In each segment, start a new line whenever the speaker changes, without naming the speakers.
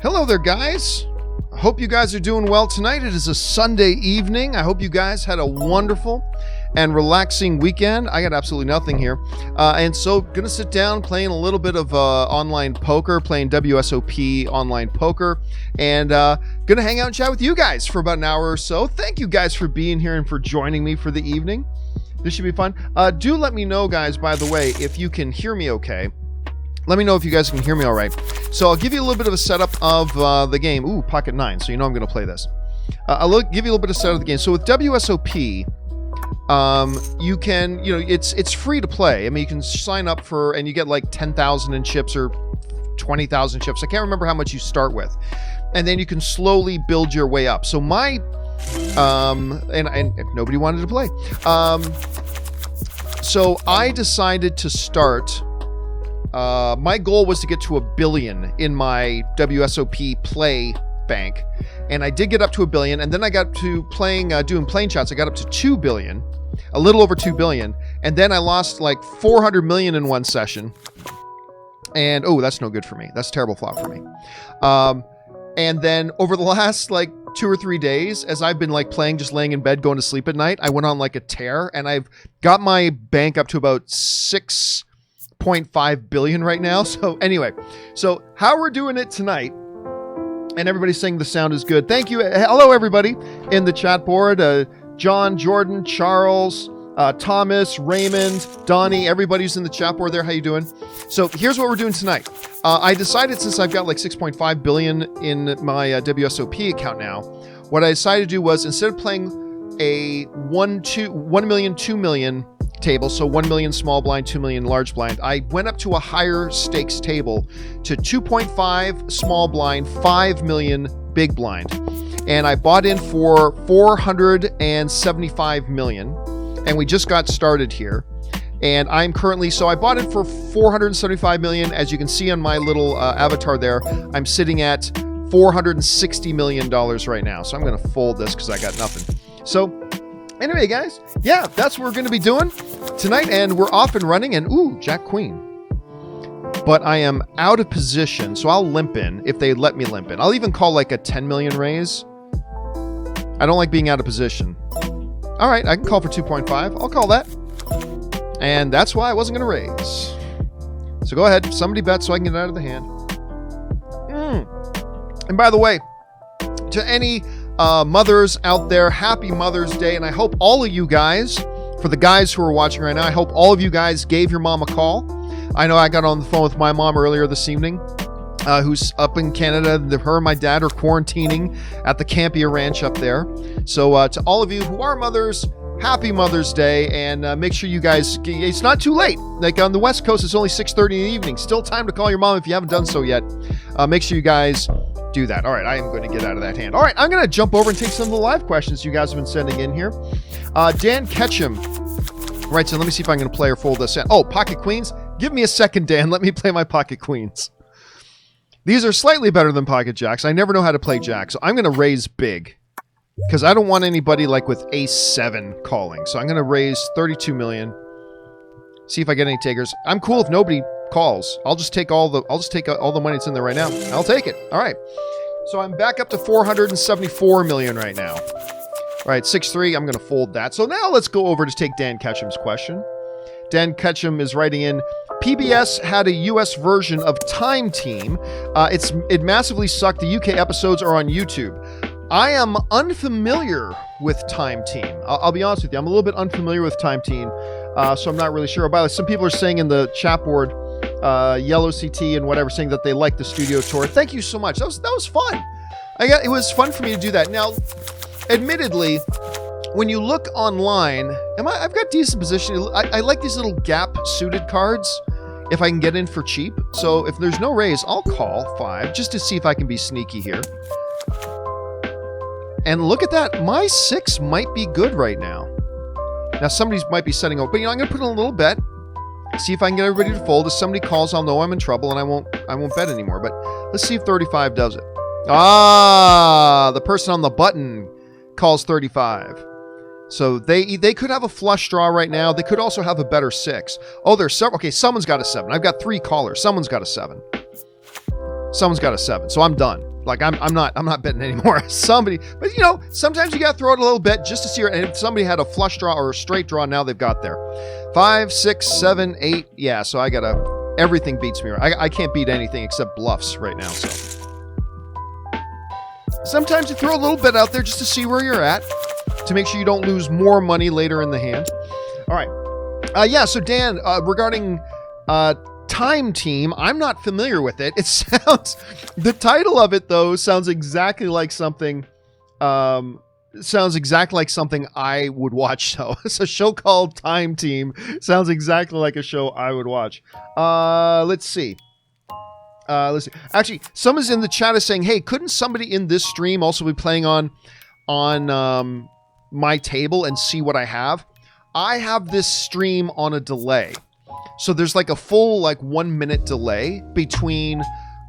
Hello there, guys. I hope you guys are doing well tonight. It is a Sunday evening. I hope you guys had a wonderful and relaxing weekend. I got absolutely nothing here. And so gonna sit down playing a little bit of online poker, playing WSOP online poker, and gonna hang out and chat with you guys for about an hour or so. Thank you guys for being here and for joining me for the evening. This should be fun. Do let me know, guys, by the way, if you can hear me okay. Let me know if you guys can hear me all right. So I'll give you a little bit of a setup of the game. Ooh, pocket 9, so you know I'm going to play this. I'll give you a little bit of setup of the game. So with WSOP, you can, it's free to play. I mean, you can sign up for, and you get like 10,000 in chips or 20,000 chips. I can't remember how much you start with. And then you can slowly build your way up. So my, and nobody wanted to play. So I decided to start... my goal was to get to 1 billion in my WSOP play bank, and I did get up to 1 billion, and then I got to doing plane shots. I got up to 2 billion, a little over 2 billion, and then I lost like 400 million in one session, and oh, that's no good for me. That's a terrible flop for me. And then over the last like 2 or 3 days, as I've been like playing, just laying in bed, going to sleep at night, I went on like a tear, and I've got my bank up to about 6.5 billion right now. So anyway, so how we're doing it tonight, and everybody's saying the sound is good. Thank you. Hello, everybody in the chat board. John, Jordan, Charles, Thomas, Raymond, Donnie, everybody's in the chat board there. How you doing? So here's what we're doing tonight. I decided, since I've got like 6.5 billion in my WSOP account now, what I decided to do was, instead of playing a 1 million, 2 million table, so 1 million small blind, 2 million large blind, I went up to a higher stakes table to 2.5 small blind, 5 million big blind, and I bought in for 475 million, and we just got started here. And I'm currently, so I bought it for 475 million. As you can see on my little avatar there, I'm sitting at $460 million right now. So I'm going to fold this because I got nothing. So anyway, guys, yeah, that's what we're going to be doing tonight, and we're off and running, and ooh, Jack Queen. But I am out of position, so I'll limp in if they let me limp in. I'll even call like a 10 million raise. I don't like being out of position. All right, I can call for 2.5. I'll call that. And that's why I wasn't going to raise. So go ahead, somebody bet so I can get it out of the hand. And by the way, to any mothers out there, happy Mother's Day, and I hope all of you guys, for the guys who are watching right now, I hope all of you guys gave your mom a call. I know I got on the phone with my mom earlier this evening, who's up in Canada. Her and my dad are quarantining at the Campea Ranch up there. So to all of you who are mothers, happy Mother's Day, and make sure you guys, it's not too late. Like on the West Coast, it's only 6:30 in the evening. Still time to call your mom if you haven't done so yet. Make sure you guys do that. All right, I am going to get out of that hand. All right, I'm going to jump over and take some of the live questions you guys have been sending in here. Dan Ketchum. Right, so let me see if I'm going to play or fold this in. Oh, pocket queens. Give me a second, Dan. Let me play my pocket queens. These are slightly better than pocket jacks. I never know how to play jacks, so I'm going to raise big, because I don't want anybody like with ace 7 calling. So I'm going to raise 32 million. See if I get any takers. I'm cool if nobody calls. I'll just take all the money that's in there right now. I'll take it. All right. So I'm back up to 474 million right now. All right, 6-3. I'm going to fold that. So now let's go over to take Dan Ketchum's question. Dan Ketchum is writing in, PBS had a US version of Time Team. It massively sucked. The UK episodes are on YouTube. I am unfamiliar with Time Team. I'll be honest with you. I'm a little bit unfamiliar with Time Team, so I'm not really sure. By the way, some people are saying in the chat board, Yellow CT and whatever, saying that they like the studio tour. Thank you so much. That was fun. It was fun for me to do that. Now, admittedly, when you look online, I've got decent position. I like these little gap suited cards if I can get in for cheap. So if there's no raise, I'll call 5 just to see if I can be sneaky here. And look at that. My 6 might be good right now. Now, somebody might be setting up, but I'm going to put in a little bet. See if I can get everybody to fold. If somebody calls, I'll know I'm in trouble, and I won't bet anymore. But let's see if 35 does it. Ah, the person on the button calls 35. So they could have a flush draw right now. They could also have a better 6. Oh, there's several. Okay, someone's got a 7. I've got 3 callers. Someone's got a 7. Someone's got a 7. So I'm done. Like I'm not betting anymore. Somebody, but you know, sometimes you got to throw it a little bit just to see. And if somebody had a flush draw or a straight draw, now they've got there. 5, 6, 7, 8. Yeah, so I gotta. Everything beats me. I can't beat anything except bluffs right now. So sometimes you throw a little bit out there just to see where you're at, to make sure you don't lose more money later in the hand. All right. Yeah. So Dan, regarding Time Team, I'm not familiar with it. It sounds, the title of it though sounds exactly like something I would watch. So it's a show called Time Team. Sounds exactly like a show I would watch. Let's see. Actually, someone's in the chat is saying, hey, couldn't somebody in this stream also be playing on my table and see what I have? I have this stream on a delay. So there's like a full 1 minute delay between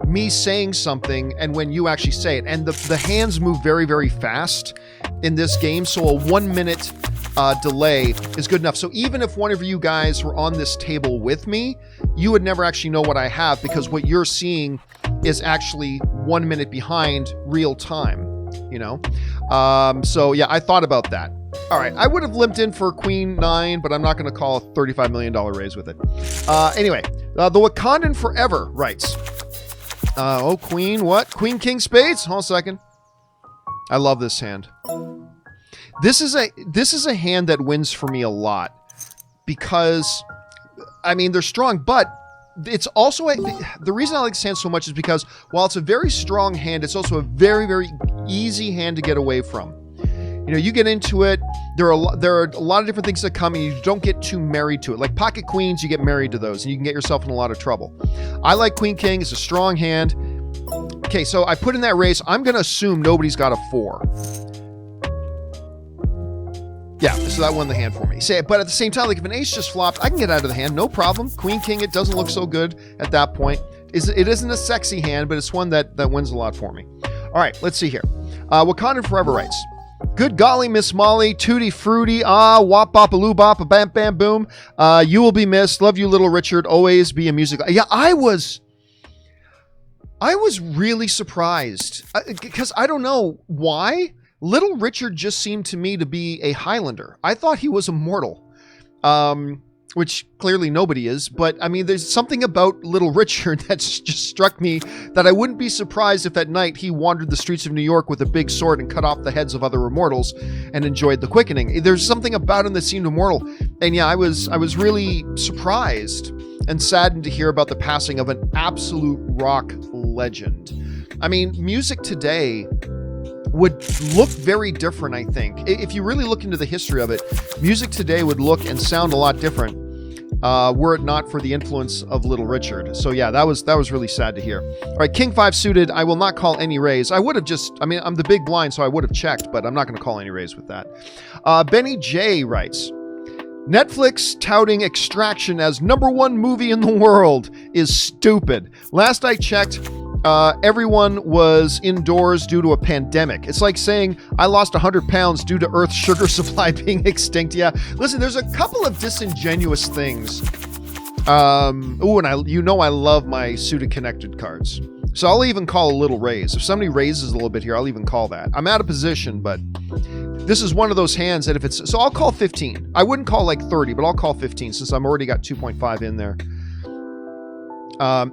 me saying something and when you actually say it. And the hands move very, very fast in this game. So a 1 minute delay is good enough. So even if one of you guys were on this table with me, you would never actually know what I have, because what you're seeing is actually 1 minute behind real time, you know? So yeah, I thought about that. All right, I would have limped in for Queen 9, but I'm not going to call a $35 million raise with it. Anyway, the Wakandan Forever writes, Queen, what? Queen King Spades? Hold on a second. I love this hand. This is a hand that wins for me a lot, because, I mean, they're strong, but it's also the reason I like this hand so much is because while it's a very strong hand, it's also a very, very easy hand to get away from. You know, you get into it, there are a lot of different things that come, and you don't get too married to it. Like pocket queens, you get married to those, and you can get yourself in a lot of trouble. I like Queen King. It's a strong hand. Okay, so I put in that race. I'm going to assume nobody's got a 4. Yeah, so that won the hand for me. But at the same time, like if an ace just flopped, I can get out of the hand, no problem. Queen King, it doesn't look so good at that point. It isn't a sexy hand, but it's one that wins a lot for me. All right, let's see here. Wakandan Forever writes, good golly, Miss Molly, tutti fruity, wop bop a loo bop a bam bam boom. You will be missed. Love you, little Richard. Always be a music. Yeah, I was really surprised because I don't know why. Little Richard just seemed to me to be a Highlander. I thought he was immortal, which clearly nobody is. But I mean, there's something about Little Richard that's just struck me that I wouldn't be surprised if at night he wandered the streets of New York with a big sword and cut off the heads of other immortals and enjoyed the quickening. There's something about him that seemed immortal. And yeah, I was really surprised and saddened to hear about the passing of an absolute rock legend. I mean, music today would look very different, I think. If you really look into the history of it, music today would look and sound a lot different were it not for the influence of Little Richard. So yeah, that was really sad to hear. All right, King 5 suited. I will not call any raise. I would have I'm the big blind, so I would have checked, but I'm not going to call any raise with that. Benny J writes, Netflix touting Extraction as #1 movie in the world is stupid. Last I checked, everyone was indoors due to a pandemic. It's like saying I lost 100 pounds due to Earth's sugar supply being extinct. Yeah, listen, there's a couple of disingenuous things. And I love my suited connected cards. So I'll even call a little raise. If somebody raises a little bit here, I'll even call that. I'm out of position, but this is one of those hands that if it's... So I'll call 15. I wouldn't call like 30, but I'll call 15 since I'm already got 2.5 in there.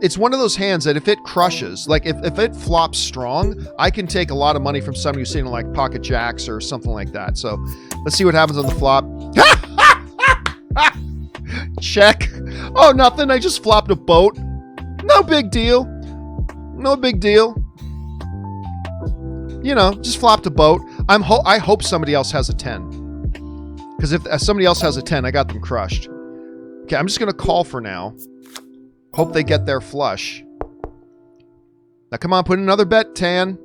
It's one of those hands that if it crushes, like if it flops strong, I can take a lot of money from somebody who's sitting like pocket jacks or something like that. So let's see what happens on the flop. Check. Oh, nothing. I just flopped a boat. No big deal. No big deal. You know, just flopped a boat. I hope somebody else has a 10. Because if somebody else has a 10, I got them crushed. Okay, I'm just going to call for now. Hope they get their flush. Now, come on, put in another bet, Tan.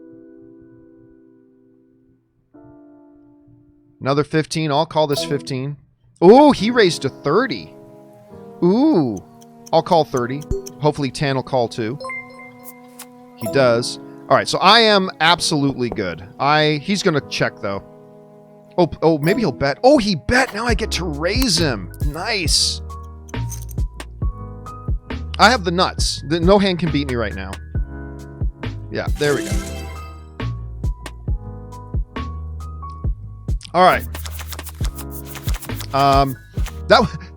Another 15. I'll call this 15. Ooh, he raised to 30. Ooh. I'll call 30. Hopefully, Tan will call too. He does. All right, so I am absolutely good. He's going to check, though. Oh, maybe he'll bet. Oh, he bet. Now I get to raise him. Nice. I have the nuts. No hand can beat me right now. Yeah, there we go. All right.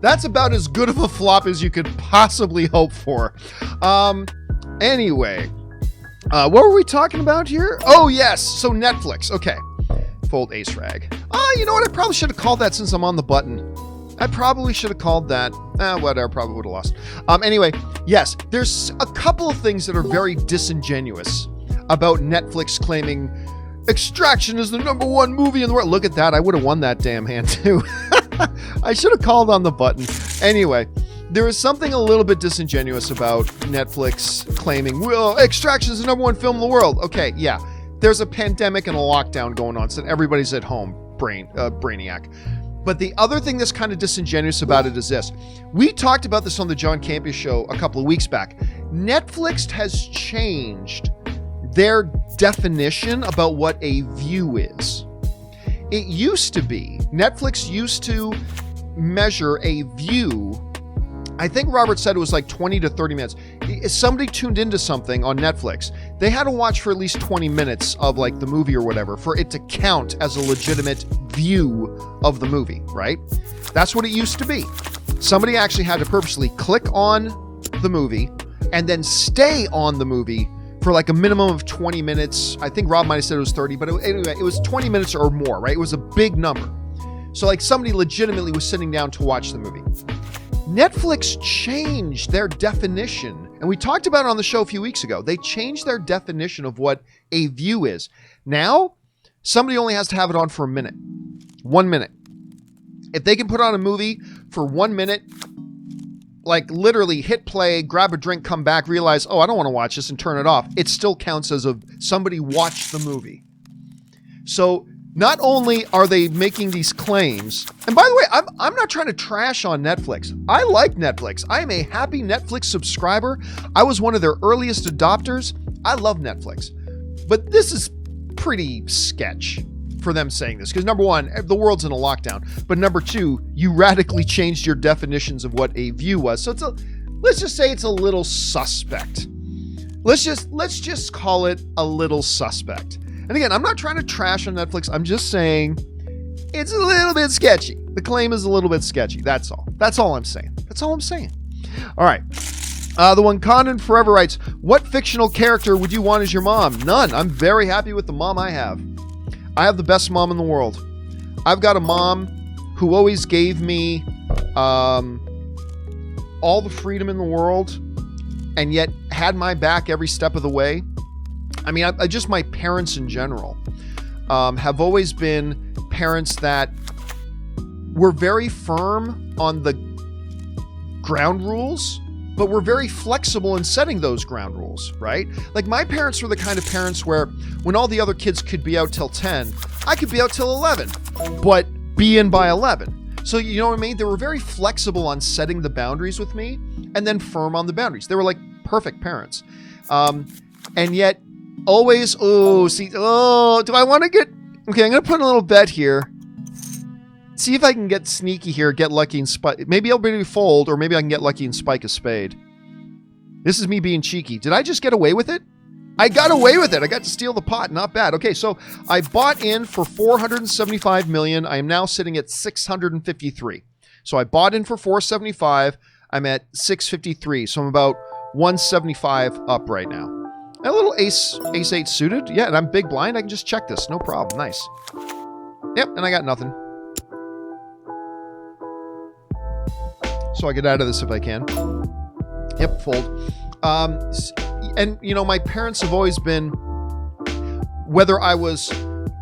That's about as good of a flop as you could possibly hope for. Anyway, what were we talking about here? Oh, yes. So Netflix. Okay. Fold ace rag. You know what? I probably should have called that since I'm on the button. I probably should have called that. Whatever. Probably would have lost. Anyway, yes. There's a couple of things that are very disingenuous about Netflix claiming Extraction is the #1 movie in the world. Look at that. I would have won that damn hand too. I should have called on the button. Anyway, there is something a little bit disingenuous about Netflix claiming, well, Extraction is the #1 film in the world. Okay, yeah. There's a pandemic and a lockdown going on, so everybody's at home, brainiac. But the other thing that's kind of disingenuous about it is this. We talked about this on the John Campea Show a couple of weeks back. Netflix has changed their definition about what a view is. It used to be, Netflix used to measure a view, I think Robert said it was like 20 to 30 minutes. If somebody tuned into something on Netflix, they had to watch for at least 20 minutes of like the movie or whatever for it to count as a legitimate view of the movie, right? That's what it used to be. Somebody actually had to purposely click on the movie and then stay on the movie for like a minimum of 20 minutes. I think Rob might have said it was 30, but anyway, it was 20 minutes or more, right? It was a big number. So like somebody legitimately was sitting down to watch the movie. Netflix changed their definition, and we talked about it on the show a few weeks ago. They changed their definition of what a view is. Now, somebody only has to have it on for a minute. 1 minute. If they can put on a movie for 1 minute, like literally hit play, grab a drink, come back, realize, oh, I don't want to watch this and turn it off, it still counts as somebody watched the movie. So not only are they making these claims, and by the way, I'm not trying to trash on Netflix. I like Netflix. I am a happy Netflix subscriber. I was one of their earliest adopters. I love Netflix. But this is pretty sketch for them saying this, because number one, the world's in a lockdown, but number two, you radically changed your definitions of what a view was. So let's just say it's a little suspect. Let's just call it a little suspect. And again, I'm not trying to trash on Netflix. I'm just saying it's a little bit sketchy. The claim is a little bit sketchy. That's all. That's all I'm saying. That's all I'm saying. All right. The Wakandan Forever writes, what fictional character would you want as your mom? None. I'm very happy with the mom I have. I have the best mom in the world. I've got a mom who always gave me all the freedom in the world and yet had my back every step of the way. I mean, I just my parents in general have always been parents that were very firm on the ground rules, but were very flexible in setting those ground rules, right? Like my parents were the kind of parents where when all the other kids could be out till 10, I could be out till 11, but be in by 11. So you know what I mean? They were very flexible on setting the boundaries with me and then firm on the boundaries. They were like perfect parents. And yet always, do I want to get, okay, I'm going to put in a little bet here. See if I can get sneaky here, get lucky and spike. Maybe I'll be fold, or maybe I can get lucky and spike a spade. This is me being cheeky. Did I just get away with it? I got away with it. I got to steal the pot. Not bad. Okay, so I bought in for 475 million. I am now sitting at 653. So I bought in for 475. I'm at 653. So I'm about 175 up right now. A little ace 8 suited. Yeah, and I'm big blind. I can just check this. No problem. Nice. Yep, and I got nothing. So I get out of this if I can. Yep, fold. And, you know, my parents have always been, whether I was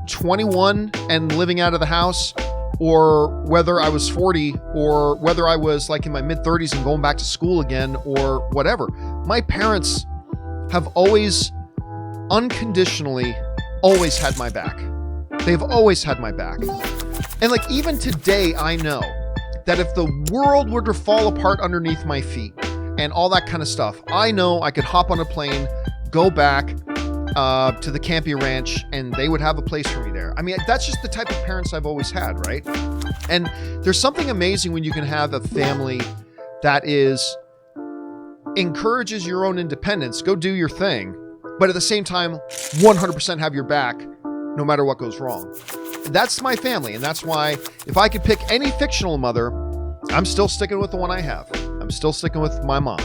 21 and living out of the house, or whether I was 40, or whether I was like in my mid-30s and going back to school again, or whatever. My parents have always, unconditionally, always had my back. They've always had my back. And like, even today, I know that if the world were to fall apart underneath my feet and all that kind of stuff, I know I could hop on a plane, go back to the Campea Ranch, and they would have a place for me there. I mean, that's just the type of parents I've always had, right? And there's something amazing when you can have a family that encourages your own independence, go do your thing, but at the same time, 100% have your back no matter what goes wrong. that's my family. And that's why if I could pick any fictional mother, I'm still sticking with the one I have. I'm still sticking with my mom.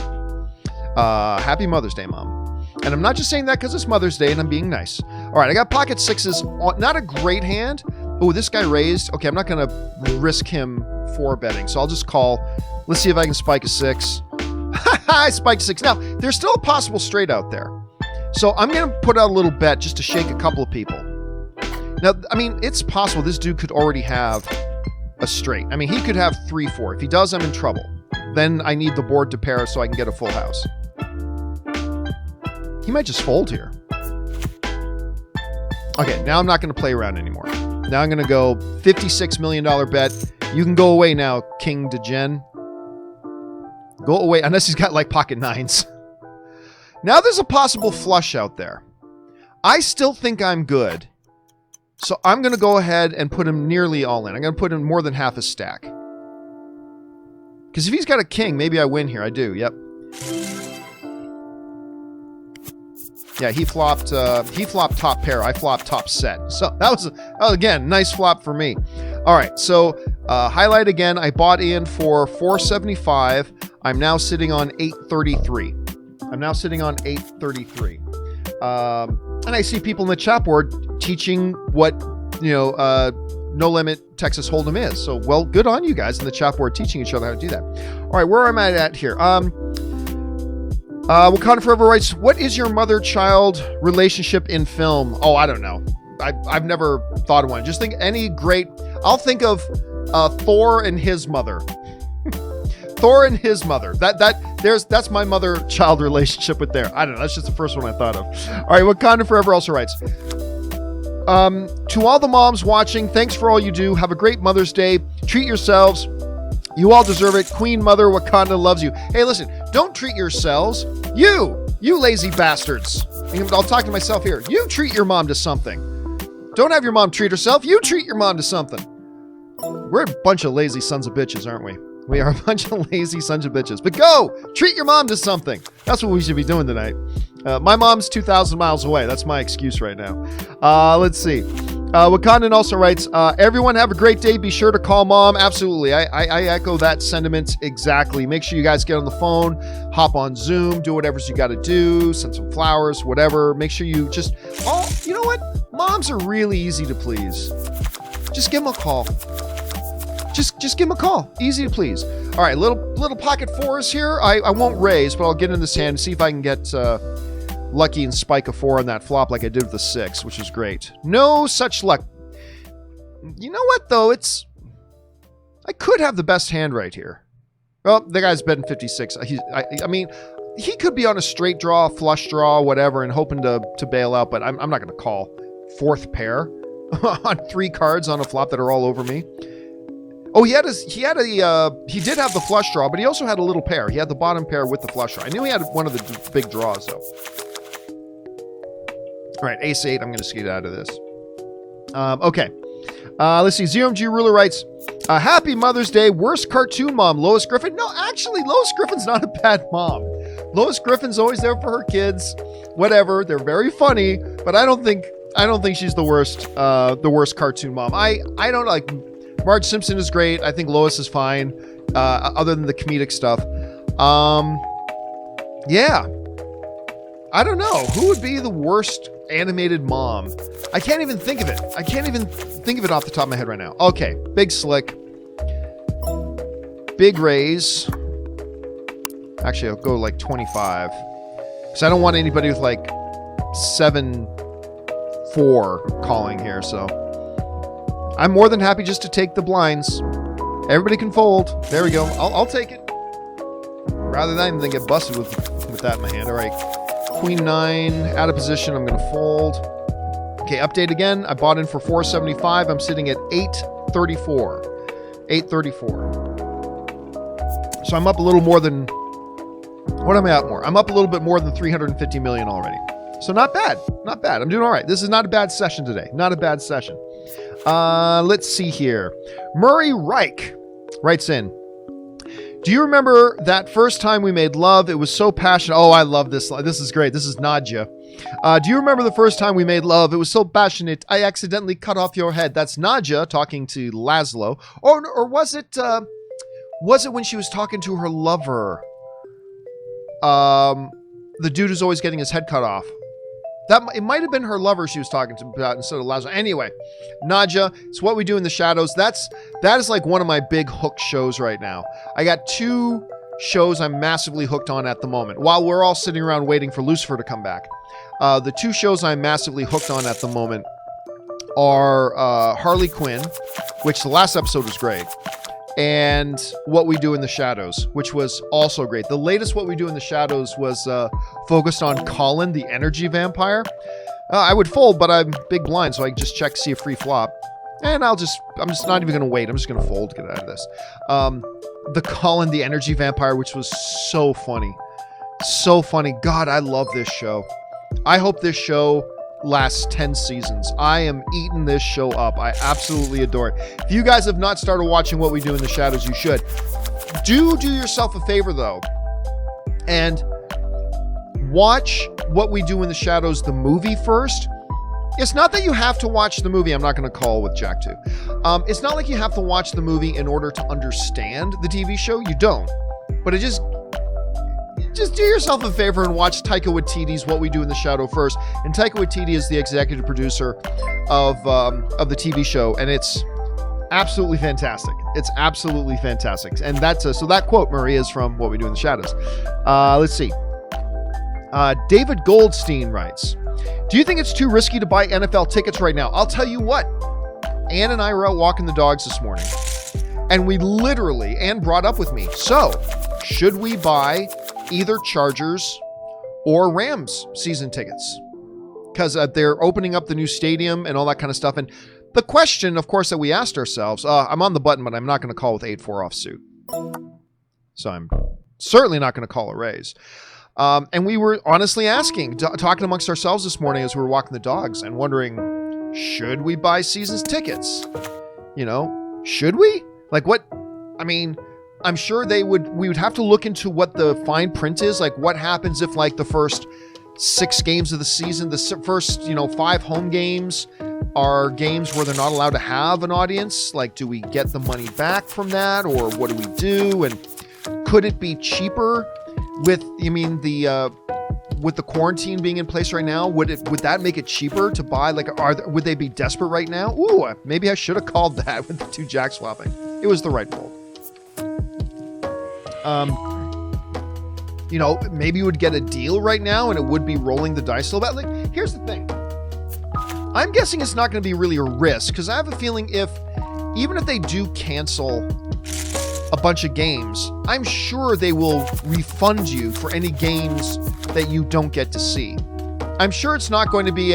Happy Mother's Day, Mom. And I'm not just saying that because it's Mother's Day and I'm being nice. All right, I got pocket sixes. Not a great hand. Oh, this guy raised. Okay, I'm not going to risk him for betting. So I'll just call. Let's see if I can spike a 6. I spiked 6. Now, there's still a possible straight out there. So I'm going to put out a little bet just to shake a couple of people. Now, I mean, it's possible this dude could already have a straight. I mean, he could have 3-4. If he does, I'm in trouble. Then I need the board to pair so I can get a full house. He might just fold here. Okay, now I'm not going to play around anymore. Now I'm going to go $56 million bet. You can go away now, King DeGen. Go away, unless he's got like pocket 9s. Now there's a possible flush out there. I still think I'm good. So I'm going to go ahead and put him nearly all in. I'm going to put him more than half a stack. Because if he's got a king, maybe I win here. I do, yep. Yeah, he flopped top pair. I flopped top set. So that was, again, nice flop for me. All right, so highlight again. I bought in for 475. I'm now sitting on 833. I'm now sitting on 833. And I see people in the chat board teaching what, No Limit Texas Hold'em is. So, well, good on you guys in the chat board teaching each other how to do that. All right, where am I at here? Wakanda Forever writes, what is your mother-child relationship in film? Oh, I don't know. I've never thought of one. Just think any great... I'll think of Thor and his mother. Thor and his mother. That's my mother-child relationship with there. I don't know. That's just the first one I thought of. All right, Wakanda Forever also writes, to all the moms watching, thanks for all you do. Have a great Mother's Day. Treat yourselves. You all deserve it. Queen Mother Wakanda loves you. Hey, listen, don't treat yourselves. You lazy bastards. I'll talk to myself here. You treat your mom to something. Don't have your mom treat herself. You treat your mom to something. We're a bunch of lazy sons of bitches, aren't we? We are a bunch of lazy sons of bitches. But go! Treat your mom to something. That's what we should be doing tonight. My mom's 2,000 miles away. That's my excuse right now. Let's see. Wakandan also writes, everyone have a great day. Be sure to call Mom. Absolutely. I echo that sentiment exactly. Make sure you guys get on the phone, hop on Zoom, do whatever you got to do, send some flowers, whatever. Make sure you just... Oh, you know what? Moms are really easy to please. Just give them a call. Just give him a call. Easy to please. All right, little pocket 4s here. I won't raise, but I'll get in this hand and see if I can get lucky and spike a 4 on that flop like I did with the 6, which is great. No such luck. You know what, though? I could have the best hand right here. Oh, the guy's betting 56. I mean, he could be on a straight draw, flush draw, whatever, and hoping to bail out, but I'm not going to call. 4th pair on 3 cards on a flop that are all over me. Oh, he did have the flush draw, but he also had a little pair. He had the bottom pair with the flush draw. I knew he had one of the big draws, though. All right, ace 8. I'm going to skate out of this. Okay. Let's see. ZMG Ruler writes, happy Mother's Day. Worst cartoon mom, Lois Griffin. No, actually, Lois Griffin's not a bad mom. Lois Griffin's always there for her kids. Whatever. They're very funny, but I don't think she's the worst cartoon mom. I don't like... Marge Simpson is great. I think Lois is fine, other than the comedic stuff. Yeah. I don't know. Who would be the worst animated mom? I can't even think of it. I can't even think of it off the top of my head right now. Okay. Big Slick. Big Raise. Actually, I'll go like 25. Because I don't want anybody with like 7-4 calling here, so... I'm more than happy just to take the blinds. Everybody can fold. There we go. I'll take it. Rather than get busted with that in my hand. All right. Queen 9, out of position. I'm going to fold. Okay, update again. I bought in for 475. I'm sitting at 834. 834. So I'm up a little more than... What am I up more? I'm up a little bit more than 350 million already. So not bad. Not bad. I'm doing all right. This is not a bad session today. Not a bad session. Let's see here. Murray Reich writes in, Do you remember that first time we made love? It was so passionate. Oh, I love this. This is great. This is Nadja. Do you remember the first time we made love? It was so passionate. I accidentally cut off your head. That's Nadja talking to Laszlo. Or was it when she was talking to her lover? The dude who's always getting his head cut off. It might have been her lover she was talking to about instead of Laszlo. Anyway, Nadja, it's What We Do in the Shadows. That is like one of my big hook shows right now. I got 2 shows I'm massively hooked on at the moment. While we're all sitting around waiting for Lucifer to come back. The 2 shows I'm massively hooked on at the moment are Harley Quinn, which the last episode was great, and What We Do in the Shadows, which was also great. The latest What We Do in the Shadows was focused on Colin, the energy vampire. I would fold, but I'm big blind, so I can just check to see a free flop. And I'm just not even going to wait. I'm just going to fold to get out of this. The Colin, the energy vampire, which was so funny. So funny. God, I love this show. I hope this show lasts 10 seasons. I am eating this show up. I absolutely adore it. If you guys have not started watching What We Do in the Shadows, you should. Do yourself a favor, though, and watch What We Do in the Shadows, the movie, first. It's not that you have to watch the movie. I'm not going to call with Jack 2. It's not like you have to watch the movie in order to understand the TV show. You don't. But it just do yourself a favor and watch Taika Waititi's What We Do in the Shadow first. And Taika Waititi is the executive producer of the TV show, and it's absolutely fantastic. It's absolutely fantastic. And that's so that quote, Maria, is from What We Do in the Shadows. Let's see. David Goldstein writes, do you think it's too risky to buy NFL tickets right now? I'll tell you what. Ann and I were out walking the dogs this morning, and Ann brought up with me, so should we buy either Chargers or Rams season tickets? Because they're opening up the new stadium and all that kind of stuff. And the question, of course, that we asked ourselves, I'm on the button, but I'm not going to call with 8-4 offsuit. So I'm certainly not going to call a raise. And we were honestly talking amongst ourselves this morning as we were walking the dogs and wondering, should we buy season's tickets? Should we? Like what? I mean, I'm sure we would have to look into what the fine print is. Like what happens if like the first 6 games of the season, the first, 5 home games are games where they're not allowed to have an audience? Like, do we get the money back from that, or what do we do? And could it be cheaper with the quarantine being in place right now? Would that make it cheaper to buy? Like, would they be desperate right now? Ooh, maybe I should have called that with the 2 jack swapping. It was the right fold. Maybe you would get a deal right now and it would be rolling the dice a little bit. Like, here's the thing. I'm guessing it's not going to be really a risk, because I have a feeling even if they do cancel a bunch of games, I'm sure they will refund you for any games that you don't get to see. I'm sure it's not going to be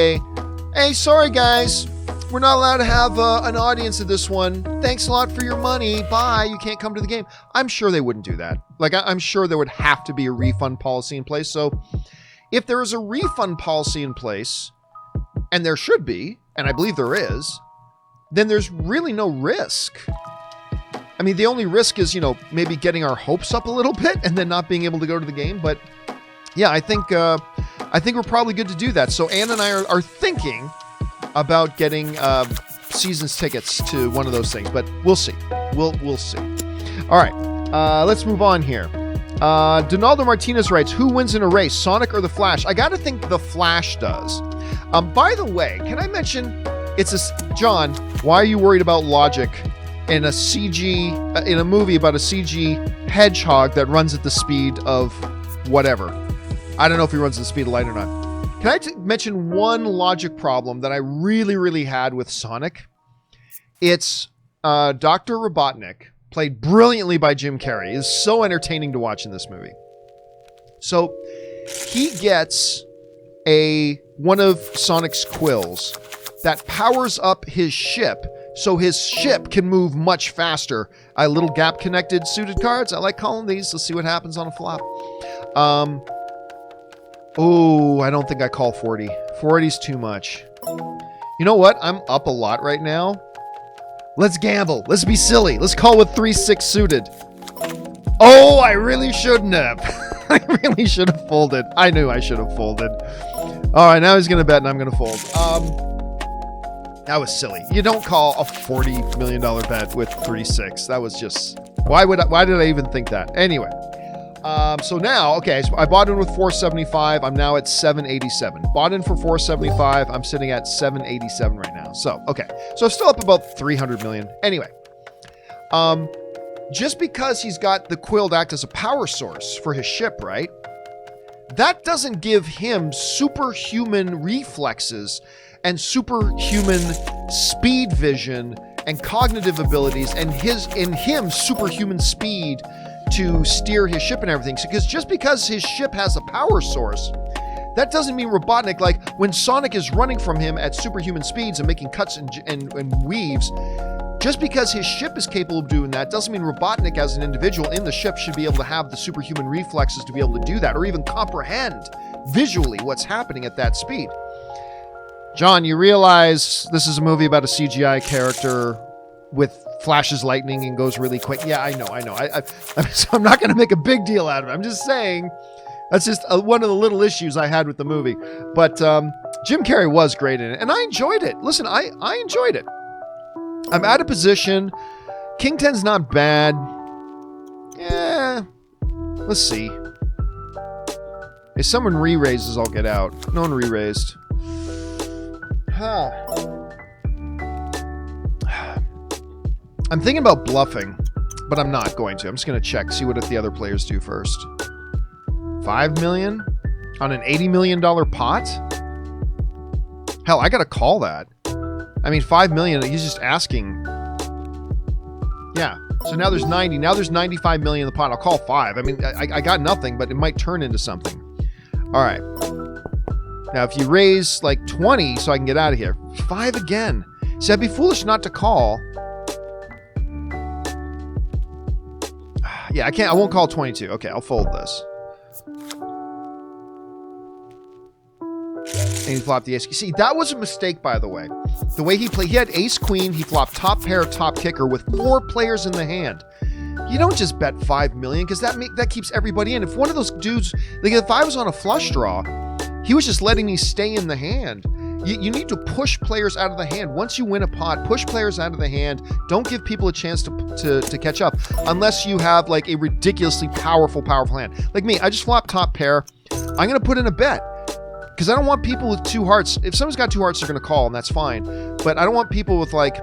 hey, sorry guys, we're not allowed to have an audience of this one. Thanks a lot for your money. Bye. You can't come to the game. I'm sure they wouldn't do that. Like, I'm sure there would have to be a refund policy in place. So if there is a refund policy in place, and there should be, and I believe there is, then there's really no risk. I mean, the only risk is, maybe getting our hopes up a little bit and then not being able to go to the game. But yeah, I think we're probably good to do that. So Ann and I are thinking about getting season's tickets to one of those things, but we'll see. We'll see. All right, let's move on here. Donaldo Martinez writes, who wins in a race, Sonic or the Flash? I got to think the Flash does. By the way, can I mention, John, why are you worried about logic in a movie about a CG hedgehog that runs at the speed of whatever? I don't know if he runs at the speed of light or not. Can I mention one logic problem that I really, really had with Sonic? It's Dr. Robotnik, played brilliantly by Jim Carrey, is so entertaining to watch in this movie. So he gets one of Sonic's quills that powers up his ship, so his ship can move much faster. Little gap-connected suited cards. I like calling these. Let's see what happens on a flop. Oh, I don't think I call 40. 40's too much. You know what? I'm up a lot right now. Let's gamble. Let's be silly. Let's call with 3-6 suited. Oh, I really shouldn't have. I really should have folded. I knew I should have folded. All right, now he's going to bet and I'm going to fold. That was silly. You don't call a $40 million bet with 36. That was just... Why did I even think that? Anyway. So now, okay, so I bought in with 475. I'm now at 787. Bought in for 475. I'm sitting at 787 right now. So, okay. So I'm still up about 300 million. Anyway. Just because he's got the quill to act as a power source for his ship, right? That doesn't give him superhuman reflexes and superhuman speed vision and cognitive abilities and in him superhuman speed to steer his ship and everything. Because just because his ship has a power source, that doesn't mean Robotnik, like when Sonic is running from him at superhuman speeds and making cuts and weaves, just because his ship is capable of doing that doesn't mean Robotnik as an individual in the ship should be able to have the superhuman reflexes to be able to do that or even comprehend visually what's happening at that speed. John, you realize this is a movie about a CGI character with flashes lightning and goes really quick. Yeah, I know. So I'm not going to make a big deal out of it. I'm just saying that's just one of the little issues I had with the movie. But Jim Carrey was great in it, and I enjoyed it. Listen, I enjoyed it. I'm out of position. King 10's not bad. Yeah. Let's see. If someone re-raises, I'll get out. No one re-raised. I'm thinking about bluffing, but I'm not going to. I'm just going to check, see what the other players do first. 5 million on an $80 million pot? Hell, I got to call that. I mean, 5 million, he's just asking. Yeah, so now there's 90. Now there's 95 million in the pot. I'll call 5. I mean, I got nothing, but it might turn into something. All right. Now, if you raise like 20 so I can get out of here. 5 again. See, I'd be foolish not to call. Yeah, I won't call 22. Okay, I'll fold this. And he flopped the ace. See, that was a mistake, by the way. The way he played, he had ace queen. He flopped top pair, top kicker with 4 players in the hand. You don't just bet 5 million because that keeps everybody in. If one of those dudes, like if I was on a flush draw, he was just letting me stay in the hand. You need to push players out of the hand. Once you win a pot, push players out of the hand. Don't give people a chance to catch up unless you have like a ridiculously powerful hand. Like me, I just flopped top pair. I'm going to put in a bet because I don't want people with 2 hearts. If someone's got 2 hearts, they're going to call and that's fine. But I don't want people with like,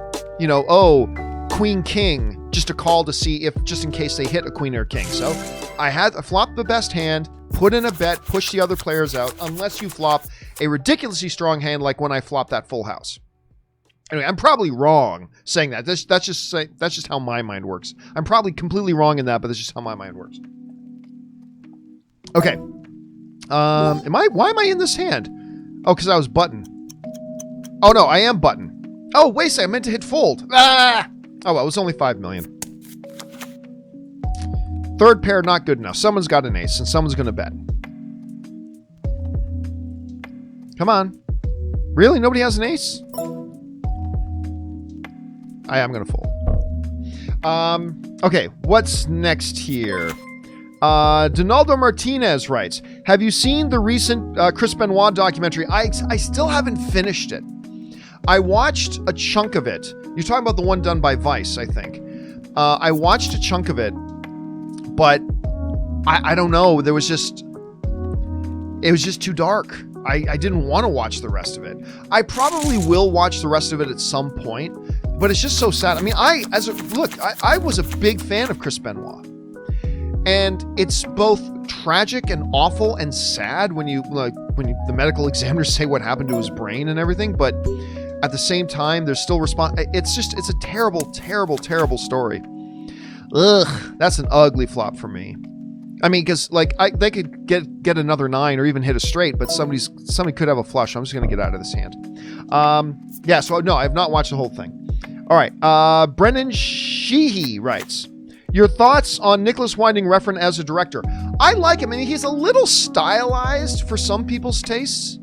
queen, king, just to call to see if, just in case they hit a queen or a king. So I flopped the best hand, put in a bet, push the other players out, unless you flop a ridiculously strong hand like when I flopped that full house. Anyway, I'm probably wrong saying that. That's just how my mind works. I'm probably completely wrong in that, but that's just how my mind works. Okay. Why am I in this hand? Oh, because I was button. Oh no, I am button. Oh, wait a second, I meant to hit fold. Ah! Oh well, it was only 5 million. Third pair, not good enough. Someone's got an ace, and someone's going to bet. Come on. Really? Nobody has an ace? I am going to fold. Okay, what's next here? Donaldo Martinez writes, have you seen the recent Chris Benoit documentary? I still haven't finished it. I watched a chunk of it. You're talking about the one done by Vice, I think. I watched a chunk of it. But I don't know. It was just too dark. I didn't want to watch the rest of it. I probably will watch the rest of it at some point, but it's just so sad. I mean, I was a big fan of Chris Benoit, and it's both tragic and awful and sad when the medical examiners say what happened to his brain and everything. But at the same time, there's still it's a terrible, terrible, terrible story. Ugh, that's an ugly flop for me. I mean, because they could get another 9 or even hit a straight, but somebody could have a flush. I'm just gonna get out of this hand. Yeah. So no, I have not watched the whole thing. All right. Brennan Sheehy writes, your thoughts on Nicholas Winding Refn as a director? I like him. I mean, he's a little stylized for some people's tastes.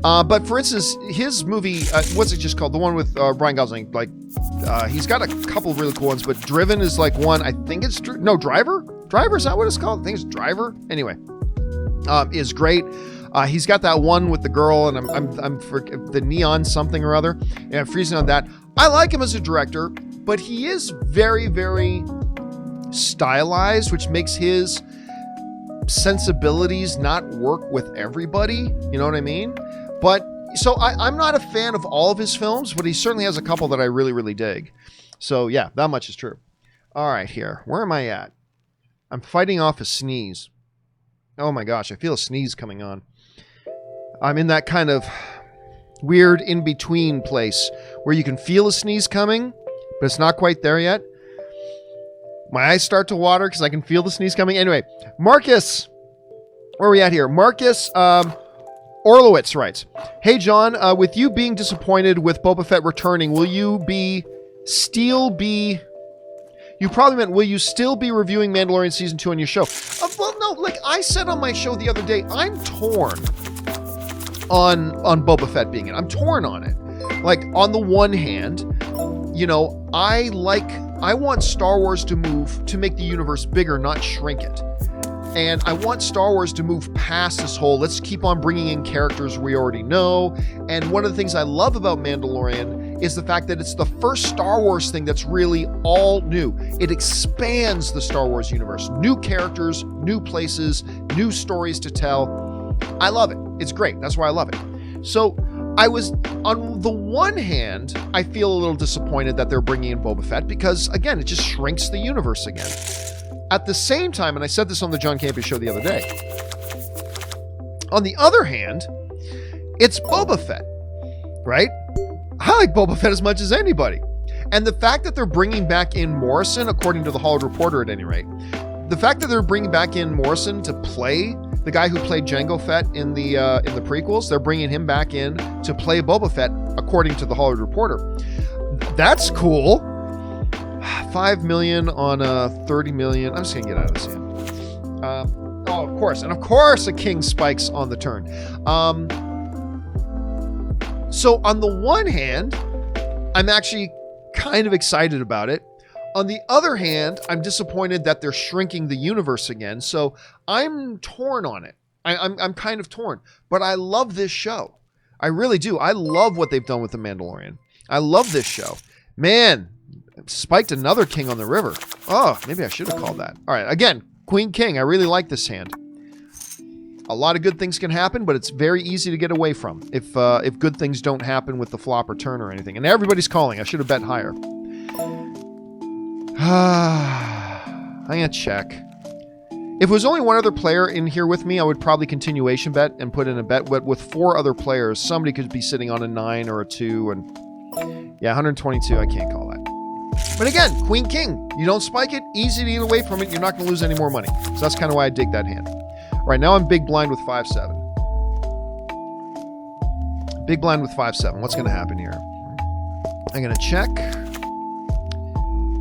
But for instance, his movie, what's it just called? The one with Ryan Gosling, like He's got a couple of really cool ones, but Driven is like one. I think it's Driver. Driver, is that what it's called? I think it's Driver. Anyway, is great. He's got that one with the girl, and I'm for the neon something or other. And I'm freezing on that. I like him as a director, but he is very, very stylized, which makes his sensibilities not work with everybody. You know what I mean? But so I'm not a fan of all of his films, but he certainly has a couple that I really, really dig. So yeah, that much is true. All right, here. Where am I at? I'm fighting off a sneeze. Oh my gosh, I feel a sneeze coming on. I'm in that kind of weird in-between place where you can feel a sneeze coming, but it's not quite there yet. My eyes start to water because I can feel the sneeze coming. Anyway, Marcus, where are we at here? Marcus Orlowitz writes, "Hey John, with you being disappointed with Boba Fett returning, will you still be reviewing Mandalorian Season 2 on your show?" Well, no, like I said on my show the other day, I'm torn on Boba Fett being in. I'm torn on it. Like, on the one hand, you know, I want Star Wars to make the universe bigger, not shrink it. And I want Star Wars to move past this whole, let's keep on bringing in characters we already know. And one of the things I love about Mandalorian is the fact that it's the first Star Wars thing that's really all new. It expands the Star Wars universe. New characters, new places, new stories to tell. I love it. It's great. That's why I love it. So I was, on the one hand, I feel a little disappointed that they're bringing in Boba Fett because, again, it just shrinks the universe again. At the same time, and I said this on the John Campea Show the other day, on the other hand, it's Boba Fett, right? I like Boba Fett as much as anybody. And the fact that they're bringing back in Morrison, according to the Hollywood Reporter at any rate, the fact that they're bringing back in Morrison to play the guy who played Jango Fett in the prequels, they're bringing him back in to play Boba Fett, according to the Hollywood Reporter. That's cool. 5 million on 30 million. I'm just gonna get out of this hand. Oh, of course, and of course, a king spikes on the turn. So on the one hand, I'm actually kind of excited about it. On the other hand, I'm disappointed that they're shrinking the universe again. So I'm torn on it. I'm kind of torn, but I love this show. I really do. I love what they've done with The Mandalorian. I love this show. Man, spiked another king on the river. Oh, maybe I should have called that. All right, again, Queen King. I really like this hand. A lot of good things can happen, but it's very easy to get away from if good things don't happen with the flop or turn or anything. And everybody's calling. I should have bet higher. I'm going to check. If it was only one other player in here with me, I would probably continuation bet and put in a bet. But with 4 other players, somebody could be sitting on a 9 or a 2. And yeah, 122, I can't call that. But again, Queen King, you don't spike it, easy to get away from it, you're not going to lose any more money. So that's kind of why I dig that hand. All right, now I'm big blind with 5-7. Big blind with 5-7. What's going to happen here? I'm going to check.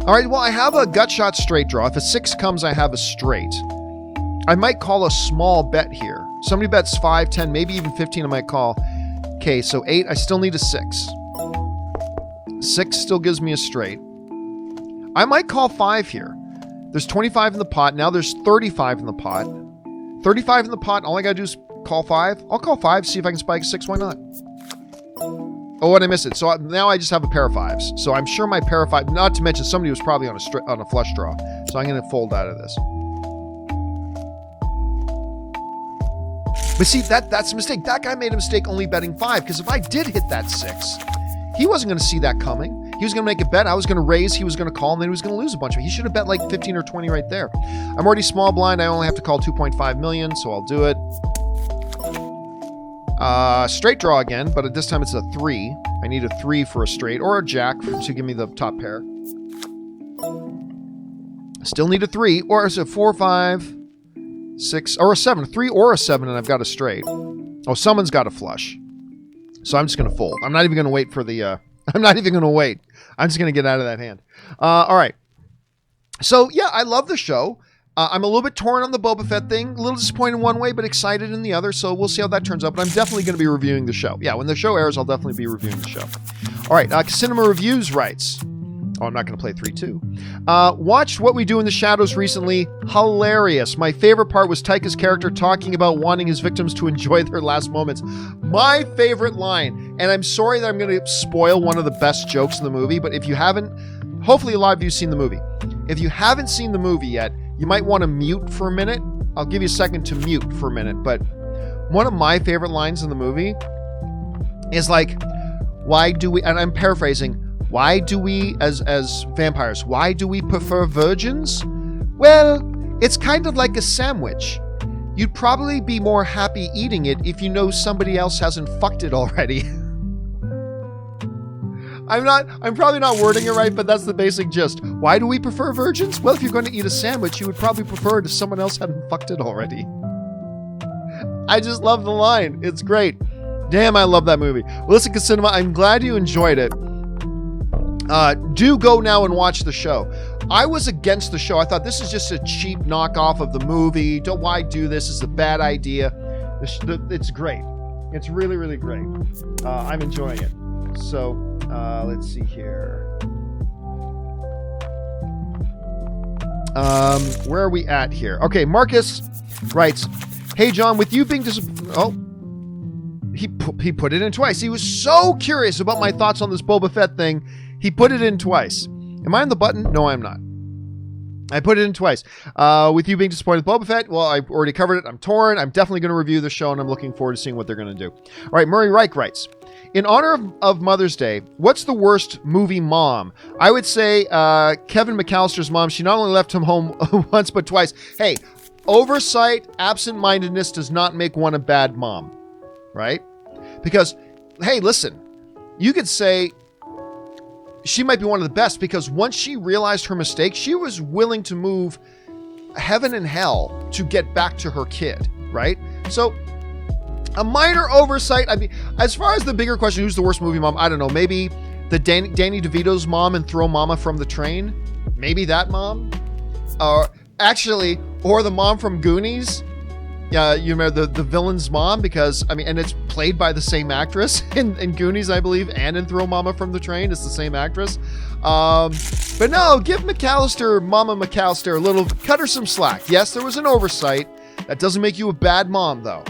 All right, well, I have a gut shot straight draw. If a 6 comes, I have a straight. I might call a small bet here. Somebody bets 5, 10, maybe even 15 I might call. Okay, so 8, I still need a 6. 6 still gives me a straight. I might call 5 here. There's 25 in the pot. Now there's 35 in the pot. 35 in the pot. All I got to do is call 5. I'll call 5, see if I can spike 6. Why not? Oh, what I missed it. So now I just have a pair of 5s. So I'm sure my pair of 5, not to mention somebody was probably on a flush draw. So I'm going to fold out of this. But see, that's a mistake. That guy made a mistake only betting 5, because if I did hit that 6, he wasn't going to see that coming. He was going to make a bet. I was going to raise. He was going to call, and then he was going to lose a bunch of it. He should have bet like 15 or 20 right there. I'm already small blind. I only have to call 2.5 million, so I'll do it. Straight draw again, but at this time it's a 3. I need a 3 for a straight, or a jack to give me the top pair. Still need a 3, or is it 4, 5, 6, or a 7? A 3 or a 7, and I've got a straight. Oh, someone's got a flush. So I'm just going to fold. I'm not even going to wait for the... I'm not even going to wait. I'm just going to get out of that hand. All right. So, yeah, I love the show. I'm a little bit torn on the Boba Fett thing. A little disappointed in one way, but excited in the other. So we'll see how that turns out. But I'm definitely going to be reviewing the show. Yeah, when the show airs, I'll definitely be reviewing the show. All right. Cinema Reviews writes, Oh, I'm not going to play 3-2. Watched What We Do in the Shadows recently. Hilarious. My favorite part was Taika's character talking about wanting his victims to enjoy their last moments. My favorite line, and I'm sorry that I'm going to spoil one of the best jokes in the movie, but if you haven't, hopefully a lot of you have seen the movie. If you haven't seen the movie yet, you might want to mute for a minute. I'll give you a second to mute for a minute, but one of my favorite lines in the movie is like, why do we, and I'm paraphrasing, why do we, as vampires, why do we prefer virgins? Well, it's kind of like a sandwich. You'd probably be more happy eating it if you know somebody else hasn't fucked it already. I'm probably not wording it right, but that's the basic gist. Why do we prefer virgins? Well, if you're going to eat a sandwich, you would probably prefer it if someone else hadn't fucked it already. I just love the line. It's great. Damn, I love that movie. Listen, Cinema, I'm glad you enjoyed it. Do go now and watch the show. I was against the show. I thought this is just a cheap knockoff of the movie. Why do this? It's a bad idea. It's great. It's really, really great. I'm enjoying it. So, let's see here. Where are we at here? Okay, Marcus writes, "Hey John, with you being he put it in twice. He was so curious about my thoughts on this Boba Fett thing. He put it in twice. Am I on the button? No, I'm not. I put it in twice. With you being disappointed with Boba Fett, well, I've already covered it. I'm torn. I'm definitely going to review the show, and I'm looking forward to seeing what they're going to do. All right, Murray Reich writes, in honor of Mother's Day, what's the worst movie mom? I would say Kevin McAllister's mom. She not only left him home once, but twice. Hey, oversight, absent-mindedness does not make one a bad mom, right? Because, hey, listen, you could say she might be one of the best because once she realized her mistake, she was willing to move heaven and hell to get back to her kid, right? So a minor oversight. I mean, as far as the bigger question, who's the worst movie mom? I don't know. Maybe the Danny DeVito's mom and Throw Mama from the Train. Maybe that mom. Or the mom from Goonies. Yeah, you remember the villain's mom because, I mean, and it's played by the same actress in Goonies, I believe, and in Throw Mama from the Train. It's the same actress. But no, give Mama McAllister a little, cut her some slack. Yes, there was an oversight. That doesn't make you a bad mom, though.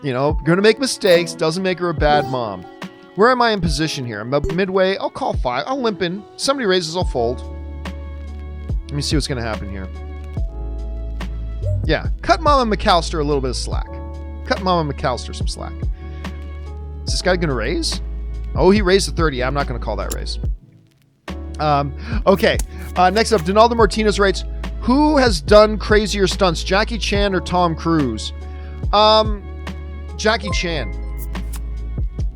You know, going to make mistakes doesn't make her a bad mom. Where am I in position here? I'm midway. I'll call 5. I'll limp in. Somebody raises, I'll fold. Let me see what's going to happen here. Yeah, cut Mama McAllister a little bit of slack. Cut Mama McAllister some slack. Is this guy going to raise? Oh, he raised to 30. I'm not going to call that raise. Okay. Next up, Donaldo Martinez writes, who has done crazier stunts, Jackie Chan or Tom Cruise? Jackie Chan.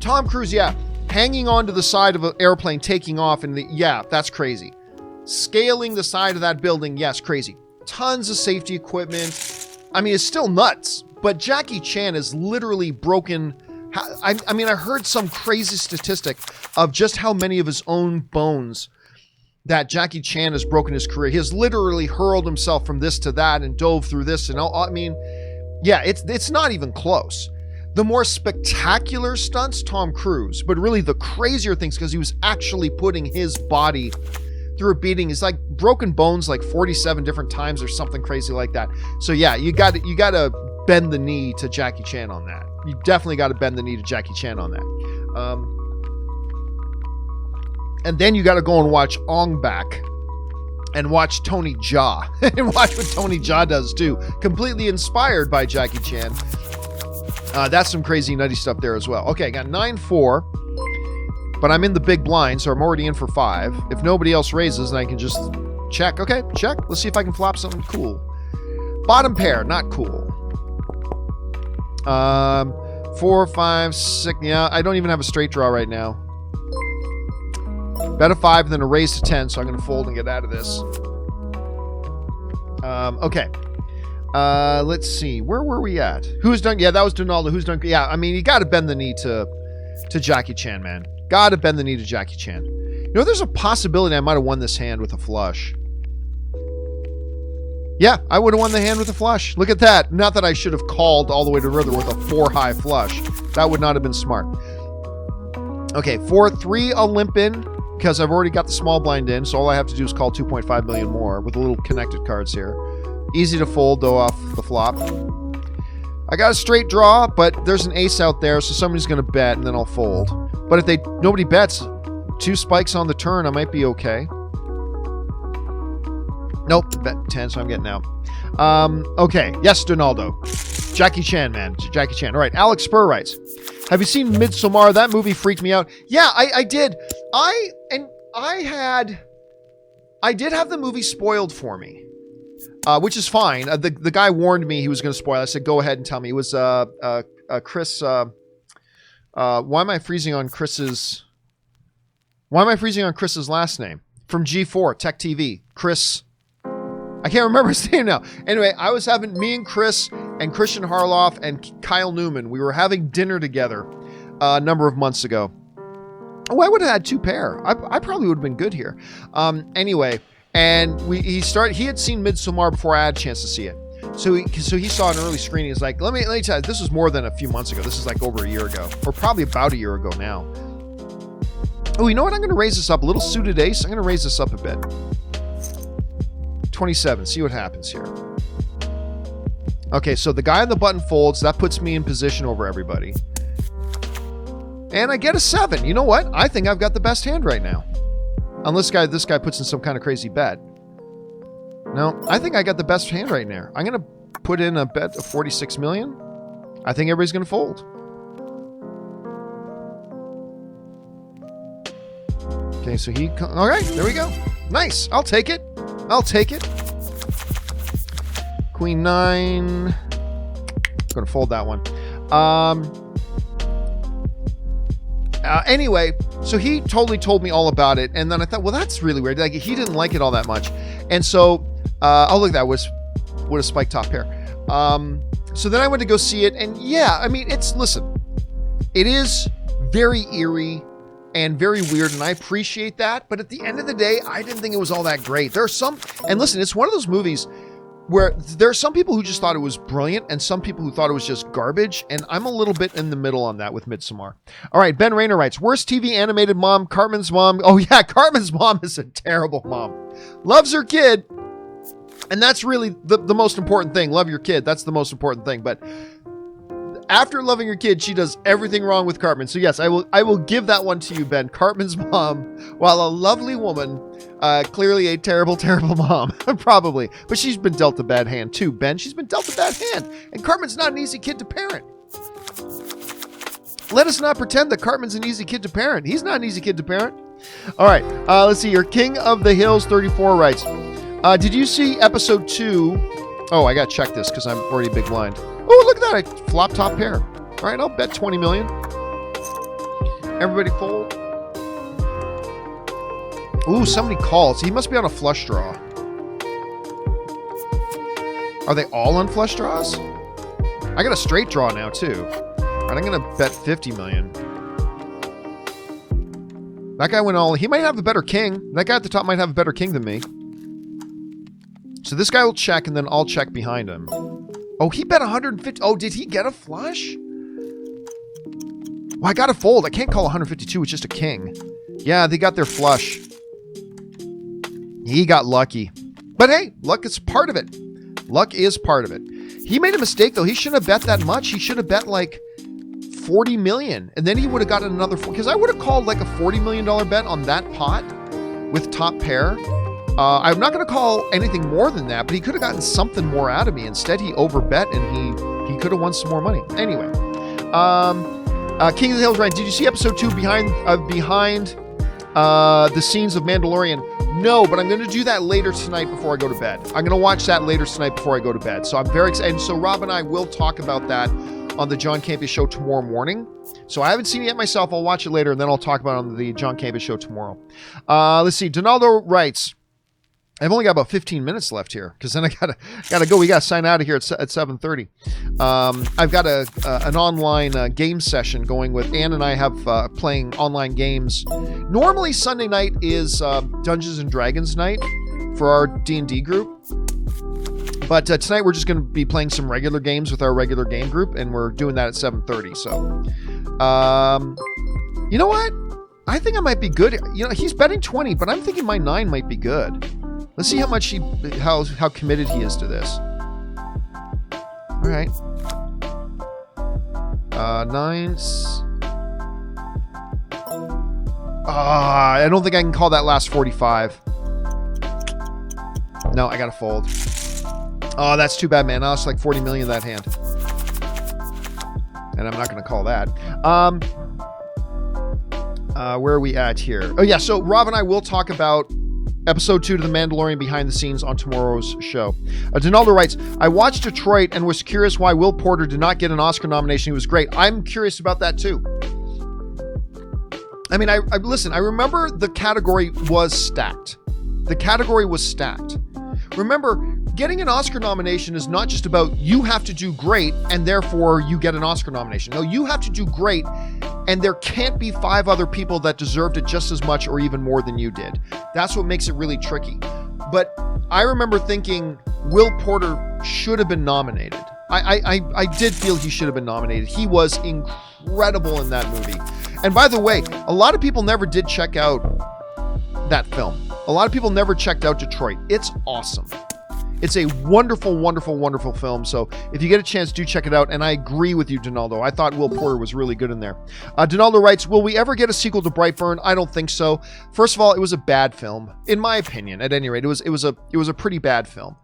Tom Cruise, yeah. Hanging onto the side of an airplane, taking off, yeah, that's crazy. Scaling the side of that building, yes, crazy. Tons of safety equipment. I mean, it's still nuts, but Jackie Chan has literally broken. I heard some crazy statistic of just how many of his own bones that Jackie Chan has broken his career. He has literally hurled himself from this to that and dove through this and all. I mean, yeah, it's not even close. The more spectacular stunts, Tom Cruise, but really the crazier things because he was actually putting his body through a beating. It's like broken bones like 47 different times or something crazy like that. So yeah, you got to bend the knee to Jackie Chan on that. You definitely got to bend the knee to Jackie Chan on that. And then you got to go and watch Ong Bak and watch Tony Jaa and watch what Tony Jaa does too. Completely inspired by Jackie Chan. That's some crazy nutty stuff there as well. Okay, I got 9-4. But I'm in the big blind, so I'm already in for 5. If nobody else raises, then I can just check. Okay, check. Let's see if I can flop something cool. Bottom pair, not cool. 4, 5, 6. Yeah, I don't even have a straight draw right now. Bet a 5, then a raise to 10, so I'm going to fold and get out of this. Okay. Let's see. Where were we at? Who's done? Yeah, that was Donaldo. Who's done? Yeah, I mean, you got to bend the knee to Jackie Chan, man. Got to bend the knee to Jackie Chan. You know, there's a possibility I might have won this hand with a flush. Yeah, I would have won the hand with a flush. Look at that. Not that I should have called all the way to the river with a 4-high flush. That would not have been smart. Okay, 4-3, I'll limp in. because I've already got the small blind in, so all I have to do is call 2.5 million more with the little connected cards here. Easy to fold, though, off the flop. I got a straight draw, but there's an ace out there, so somebody's going to bet, and then I'll fold. But if nobody bets, 2 spikes on the turn, I might be okay. Nope, bet 10, so I'm getting out. Okay, yes, Donaldo. Jackie Chan, man. Jackie Chan. All right, Alex Spur writes, have you seen Midsommar? That movie freaked me out. Yeah, I did. I did have the movie spoiled for me, which is fine. The guy warned me he was going to spoil. I said, go ahead and tell me. It was Chris. Why am I freezing on Chris's last name? From G4 Tech TV, Chris. I can't remember his name now. Anyway, I was having me and Chris and Christian Harloff and Kyle Newman. We were having dinner together a number of months ago. Oh, I would have had 2 pair. I probably would have been good here. Anyway, and he had seen Midsommar before I had a chance to see it. So he saw an early screening. He's like, let me tell you, this was more than a few months ago. This is like over a year ago, or probably about a year ago now. Oh, you know what? I'm going to raise this up a little. Suited ace. I'm going to raise this up a bit. 27. See what happens here. Okay, so the guy on the button folds. That puts me in position over everybody. And I get a 7. You know what? I think I've got the best hand right now. Unless this guy puts in some kind of crazy bet. No, I think I got the best hand right now. I'm going to put in a bet of 46 million. I think everybody's going to fold. Okay, so all right, there we go. Nice. I'll take it. Queen 9. Going to fold that one. Anyway, so he totally told me all about it, and then I thought, well, that's really weird. Like, he didn't like it all that much, and so oh, look, that was what a spike top pair. So then I went to go see it, and yeah, I mean, listen, it is very eerie and very weird, and I appreciate that. But at the end of the day, I didn't think it was all that great. And listen, it's one of those movies where there are some people who just thought it was brilliant and some people who thought it was just garbage, and I'm a little bit in the middle on that with Midsommar. All right, Ben Rayner writes, worst TV animated mom, Cartman's mom. Oh yeah, Cartman's mom is a terrible mom. Loves her kid, and that's really the most important thing. Love your kid, that's the most important thing. But after loving your kid, she does everything wrong with Cartman. So yes, I will give that one to you, Ben. Cartman's mom, while a lovely woman, clearly a terrible, terrible mom, probably. But she's been dealt a bad hand too, Ben. She's been dealt a bad hand. And Cartman's not an easy kid to parent. Let us not pretend that Cartman's an easy kid to parent. He's not an easy kid to parent. All right, let's see. Your King of the Hills 34 writes, did you see episode 2? Oh, I got to check this because I'm already big blind. Oh, look at that. I flop top pair. All right, I'll bet 20 million. Everybody fold. Ooh, somebody calls. He must be on a flush draw. Are they all on flush draws? I got a straight draw now, too. All right, I'm going to bet 50 million. That guy went all... He might have a better king. That guy at the top might have a better king than me. So this guy will check, and then I'll check behind him. Oh, he bet 150. Oh, did he get a flush? Well, I got to fold. I can't call 152. It's just a king. Yeah, they got their flush. He got lucky. But hey, luck is part of it. Luck is part of it. He made a mistake, though. He shouldn't have bet that much. He should have bet like 40 million. And then he would have gotten another... Because I would have called like a $40 million bet on that pot with top pair. I'm not going to call anything more than that, but he could have gotten something more out of me. Instead, he overbet, and he could have won some more money. Anyway, King of the Hills, Ryan, did you see episode 2 behind the scenes of Mandalorian? No, but I'm going to do that later tonight before I go to bed. I'm going to watch that later tonight before I go to bed. So I'm very excited. And so Rob and I will talk about that on the John Campea Show tomorrow morning. So I haven't seen it yet myself. I'll watch it later, and then I'll talk about it on the John Campea Show tomorrow. Let's see. Donaldo writes... I've only got about 15 minutes left here because then I gotta go. We gotta sign out of here at 7:30. I've got an online game session going with Ann, and I have playing online games. Normally Sunday night is Dungeons and Dragons night for our D&D group, but tonight we're just going to be playing some regular games with our regular game group, and we're doing that at 7:30. So, you know what? I think I might be good. You know, he's betting 20, but I'm thinking my 9 might be good. Let's see how much how committed he is to this. All right. 9s. I don't think I can call that last 45. No, I gotta fold. Oh, that's too bad, man. I lost like 40 million that hand. And I'm not gonna call that. Where are we at here? Oh yeah, so Rob and I will talk about episode 2 to The Mandalorian behind the scenes on tomorrow's show. Donaldo writes, I watched Detroit and was curious why Will Porter did not get an Oscar nomination. He was great. I'm curious about that too. I mean, I listen, I remember the category was stacked. The category was stacked. Remember, getting an Oscar nomination is not just about you have to do great and therefore you get an Oscar nomination. No, you have to do great and there can't be 5 other people that deserved it just as much or even more than you did. That's what makes it really tricky. But I remember thinking Will Porter should have been nominated. I did feel he should have been nominated. He was incredible in that movie. And by the way, a lot of people never did check out that film. A lot of people never checked out Detroit. It's awesome. It's a wonderful, wonderful, wonderful film. So if you get a chance, do check it out. And I agree with you, Donaldo. I thought Will Porter was really good in there. Donaldo writes, will we ever get a sequel to Brightburn? I don't think so. First of all, it was a bad film, in my opinion. At any rate, it was a pretty bad film.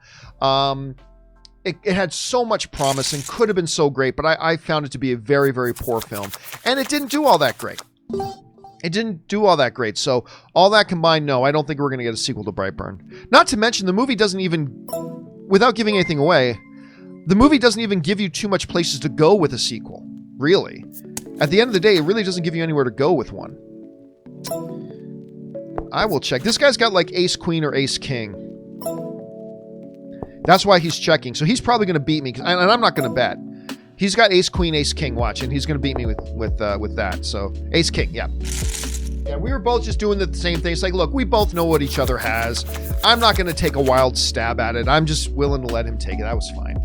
It had so much promise and could have been so great, but I found it to be a very, very poor film. And it didn't do all that great. It didn't do all that great. So all that combined, no, I don't think we're going to get a sequel to Brightburn. Not to mention the movie doesn't even, without giving anything away, the movie doesn't even give you too much places to go with a sequel, really. At the end of the day, it really doesn't give you anywhere to go with one. I will check. This guy's got like Ace Queen or Ace King. That's why he's checking. So he's probably going to beat me, and I'm not going to bet. He's got Ace Queen, Ace King, watch, and he's going to beat me with that. So Ace King, yeah. Yeah, we were both just doing the same thing. It's like, look, we both know what each other has. I'm not going to take a wild stab at it. I'm just willing to let him take it. That was fine.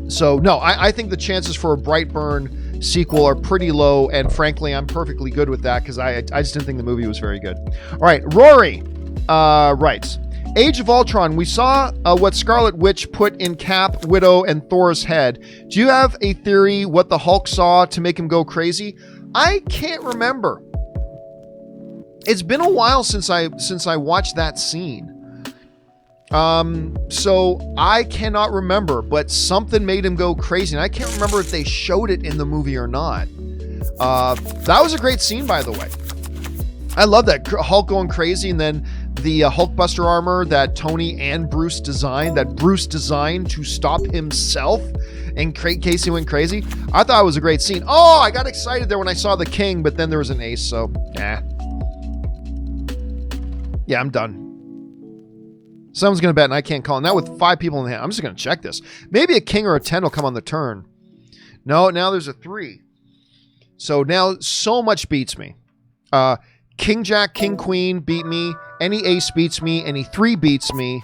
So no, I think the chances for a Brightburn sequel are pretty low, and frankly, I'm perfectly good with that because I just didn't think the movie was very good. All right, Rory writes, Age of Ultron, we saw what Scarlet Witch put in Cap, Widow, and Thor's head. Do you have a theory what the Hulk saw to make him go crazy? I can't remember. It's been a while since I watched that scene. So I cannot remember, but something made him go crazy. And I can't remember if they showed it in the movie or not. That was a great scene, by the way. I love that Hulk going crazy, and then the Hulkbuster armor that Tony and Bruce designed, to stop himself in case he went crazy. I thought it was a great scene. Oh, I got excited there when I saw the king, but then there was an ace, so nah. Yeah, I'm done. Someone's going to bet and I can't call. Now with 5 people in the hand, I'm just going to check this. Maybe a king or a 10 will come on the turn. No, now there's a 3. So now so much beats me. King Jack, King Queen beat me. Any ace beats me. Any 3 beats me.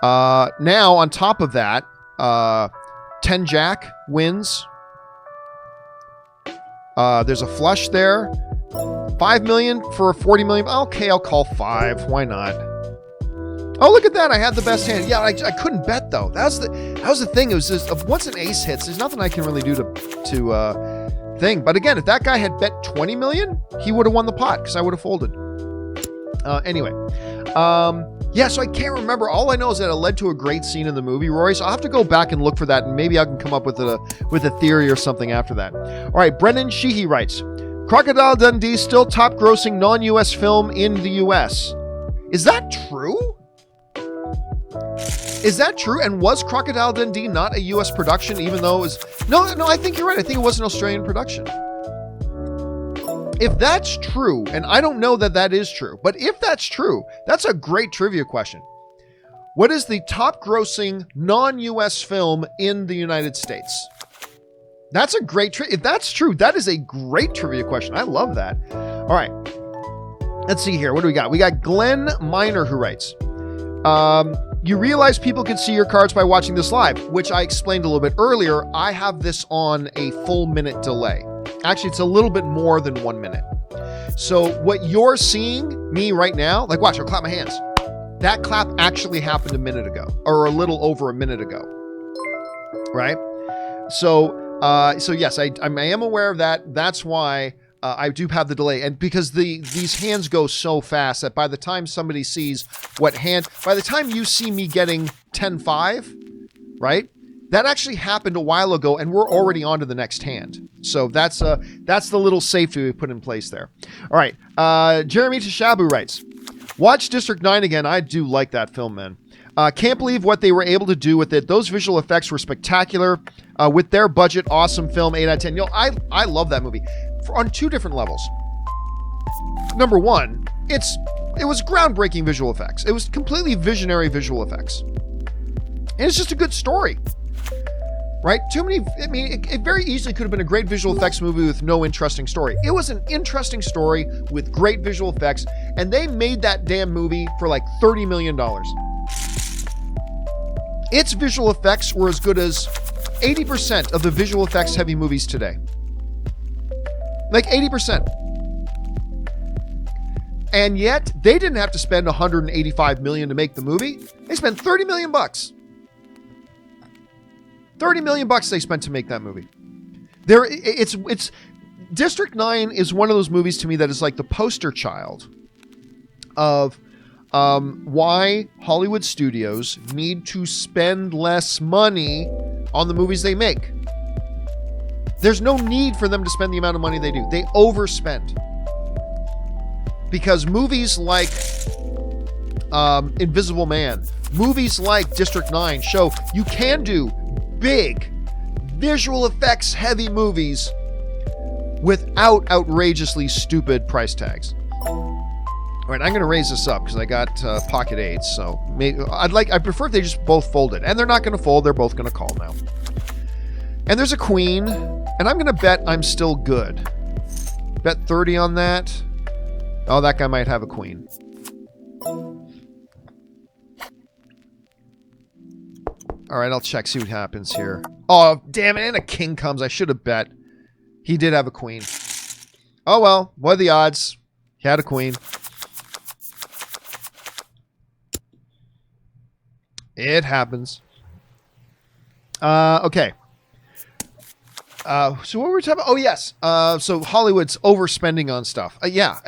Now, on top of that, 10 Jack wins. There's a flush there. 5 million for a 40 million. Okay, I'll call 5. Why not? Oh, look at that. I had the best hand. Yeah, I couldn't bet, though. That was the thing. It was just, once an ace hits, there's nothing I can really do to thing. But again, if that guy had bet 20 million, he would have won the pot because I would have folded. Anyway. Yeah, so I can't remember. All I know is that it led to a great scene in the movie, Rory. So I'll have to go back and look for that, and maybe I can come up with a theory or something after that. All right, Brendan Sheehy writes, Crocodile Dundee still top grossing non-US film in the US. Is that true? Is that true? And was Crocodile Dundee not a US production, even though it was... No, I think you're right. I think it was an Australian production. If that's true, and I don't know that is true, but if that's true, that's a great trivia question. What is the top grossing non-US film in the United States? That's a great if that's true, that is a great trivia question. I love that. All right. Let's see here. What do we got? We got Glenn Miner who writes, you realize people can see your cards by watching this live, which I explained a little bit earlier. I have this on a full minute delay. Actually, it's a little bit more than 1 minute. So what you're seeing me right now, like watch, I'll clap my hands. That clap actually happened a minute ago, or a little over a minute ago, right? So yes, I am aware of that. That's why I do have the delay, and because these hands go so fast that by the time somebody sees by the time you see me getting 10-5, right? That actually happened a while ago, and we're already on to the next hand. So that's the little safety we put in place there. All right, Jeremy Tashabu writes, watch District 9 again. I do like that film, man. Can't believe what they were able to do with it. Those visual effects were spectacular. With their budget, awesome film, 8 out of 10. You know, I love that movie on two different levels. Number one, it was groundbreaking visual effects. It was completely visionary visual effects. And it's just a good story. Right? It very easily could have been a great visual effects movie with no interesting story. It was an interesting story with great visual effects, and they made that damn movie for like $30 million. Its visual effects were as good as 80% of the visual effects heavy movies today. Like 80%. And yet, they didn't have to spend $185 million to make the movie. They spent $30 million bucks. $30 million bucks they spent to make that movie. It's District 9 is one of those movies to me that is like the poster child of why Hollywood studios need to spend less money on the movies they make. There's no need for them to spend the amount of money they do. They overspend. Because movies like Invisible Man, movies like District 9 show you can do big visual effects heavy movies without outrageously stupid price tags. All right, I'm going to raise this up because I got pocket aids. So I prefer if they just both folded, and they're not going to fold. They're both going to call now. And there's a queen, and I'm going to bet I'm still good. Bet 30 on that. Oh, that guy might have a queen. All right, I'll check, see what happens here. Oh, damn it, and a king comes. I should have bet. He did have a queen. Oh, well, what are the odds? He had a queen. It happens. Okay. So what were we talking about? Oh, yes. So Hollywood's overspending on stuff. Yeah.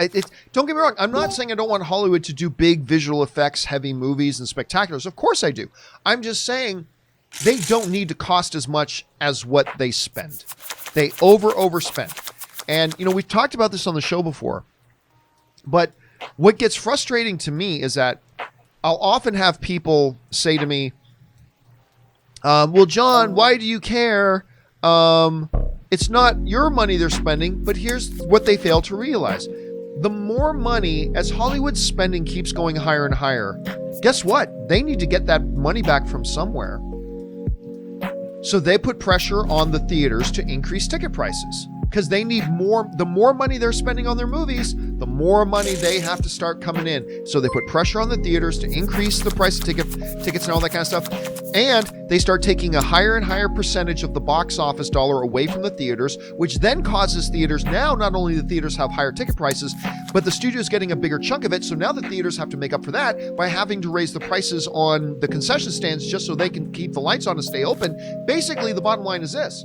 Don't get me wrong. I'm not saying I don't want Hollywood to do big visual effects, heavy movies and spectaculars. Of course I do. I'm just saying they don't need to cost as much as what they spend. They overspend. And, you know, we've talked about this on the show before. But what gets frustrating to me is that I'll often have people say to me, well, John, why do you care? It's not your money they're spending, but here's what they fail to realize. The more money, as Hollywood's spending keeps going higher and higher, guess what? They need to get that money back from somewhere. So they put pressure on the theaters to increase ticket prices because they need more. The more money they're spending on their movies, the more money they have to start coming in. So they put pressure on the theaters to increase the price of tickets and all that kind of stuff. And they start taking a higher and higher percentage of the box office dollar away from the theaters, which then causes theaters now, not only the theaters have higher ticket prices, but the studio's getting a bigger chunk of it. So now the theaters have to make up for that by having to raise the prices on the concession stands just so they can keep the lights on and stay open. Basically, the bottom line is this.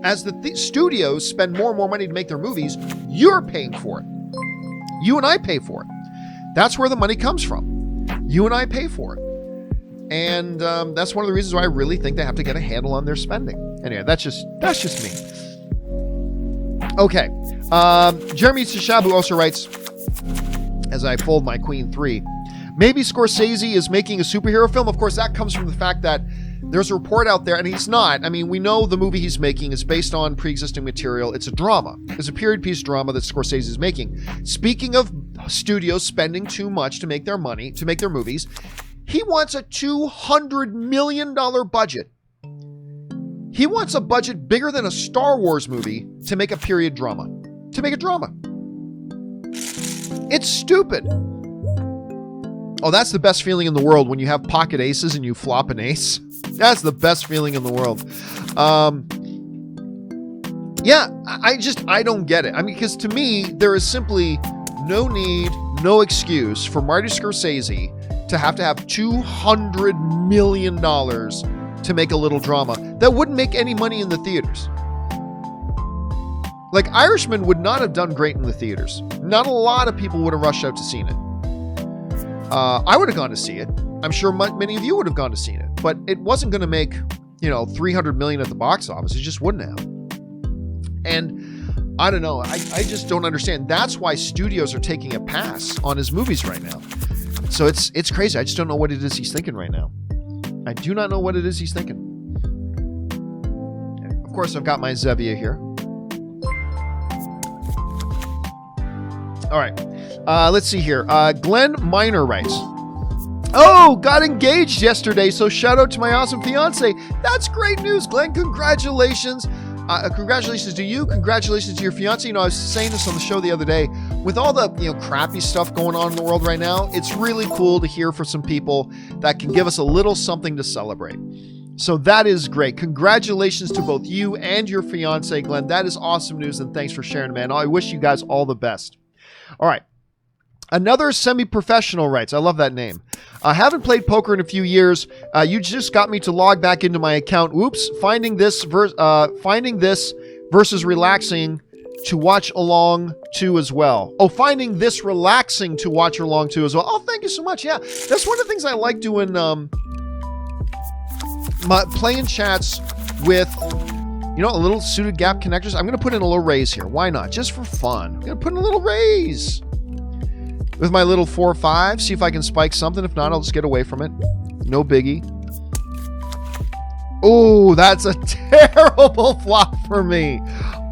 As the studios spend more and more money to make their movies, you're paying for it. You and I pay for it. That's where the money comes from. You and I pay for it. And that's one of the reasons why I really think they have to get a handle on their spending. Anyway, that's just me. Okay. Jeremy Shishabu also writes, as I fold my Queen 3, maybe Scorsese is making a superhero film. Of course, that comes from the fact that there's a report out there, and he's not. I mean, we know the movie he's making is based on pre-existing material. It's a drama. It's a period piece drama that Scorsese is making. Speaking of studios spending too much to make their money, to make their movies, he wants a $200 million budget. He wants a budget bigger than a Star Wars movie to make a period drama. To make a drama. It's stupid. Oh, that's the best feeling in the world when you have pocket aces and you flop an ace. That's the best feeling in the world. Yeah, I don't get it. I mean, because to me, there is simply no need, no excuse for Marty Scorsese to have $200 million to make a little drama that wouldn't make any money in the theaters. Like, Irishman would not have done great in the theaters. Not a lot of people would have rushed out to see it. I would have gone to see it. I'm sure many of you would have gone to see it, but it wasn't going to make, $300 million at the box office. It just wouldn't have. And I don't know. I just don't understand. That's why studios are taking a pass on his movies right now. So it's crazy. I just don't know what it is he's thinking right now. I do not know what it is he's thinking. Of course, I've got my Zevia here. All right. Let's see here. Glenn Miner writes, "Oh, got engaged yesterday, so shout out to my awesome fiance." That's great news, Glenn. Congratulations. Congratulations to you. Congratulations to your fiance. I was saying this on the show the other day. With all the crappy stuff going on in the world right now, it's really cool to hear from some people that can give us a little something to celebrate. So that is great. Congratulations to both you and your fiance, Glenn. That is awesome news, and thanks for sharing, man. I wish you guys all the best. All right. Another semi-professional writes, I love that name. I haven't played poker in a few years. You just got me to log back into my account. Whoops. Finding this versus relaxing to watch along to as well. Oh, finding this relaxing to watch along to as well. Oh, thank you so much. Yeah, that's one of the things I like doing. Playing chats with, a little suited gap connectors. I'm going to put in a little raise here. Why not? Just for fun. I'm going to put in a little raise with my little 4-5, see if I can spike something. If not, I'll just get away from it. No biggie. Oh, that's a terrible flop for me.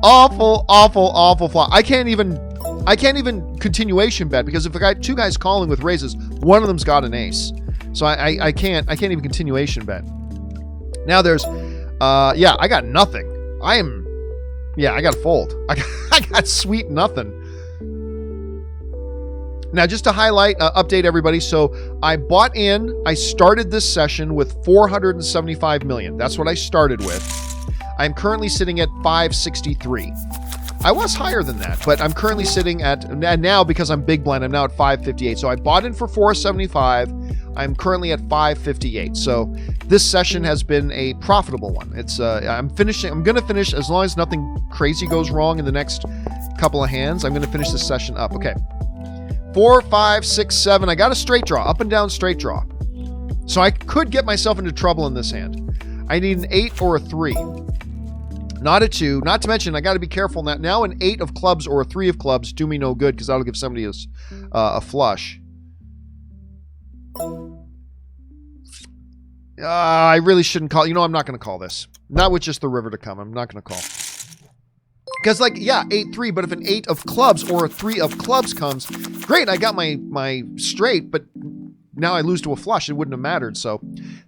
Awful, awful, awful flop. I can't even continuation bet, because if I got two guys calling with raises, one of them's got an ace. So I can't even continuation bet. Now there's, I got nothing. I got to fold. I got sweet nothing. Now, just to highlight, update everybody. So I started this session with 475 million. That's what I started with. I'm currently sitting at 563. I was higher than that, but I'm currently sitting at, and now because I'm big blind, I'm now at 558. So I bought in for 475. I'm currently at 558. So this session has been a profitable one. I'm going to finish, as long as nothing crazy goes wrong in the next couple of hands, I'm going to finish this session up. Okay. 4, 5, 6, 7. I got a straight draw, up and down straight draw. So I could get myself into trouble in this hand. I need an 8 or a 3. Not a 2. Not to mention, I got to be careful now. Now an 8 of clubs or a 3 of clubs do me no good, because that'll give somebody a flush. I really shouldn't call. I'm not going to call this. Not with just the river to come. I'm not going to call. Because 8-3, but if an 8 of clubs or a 3 of clubs comes, great, I got my straight, but now I lose to a flush. It wouldn't have mattered, so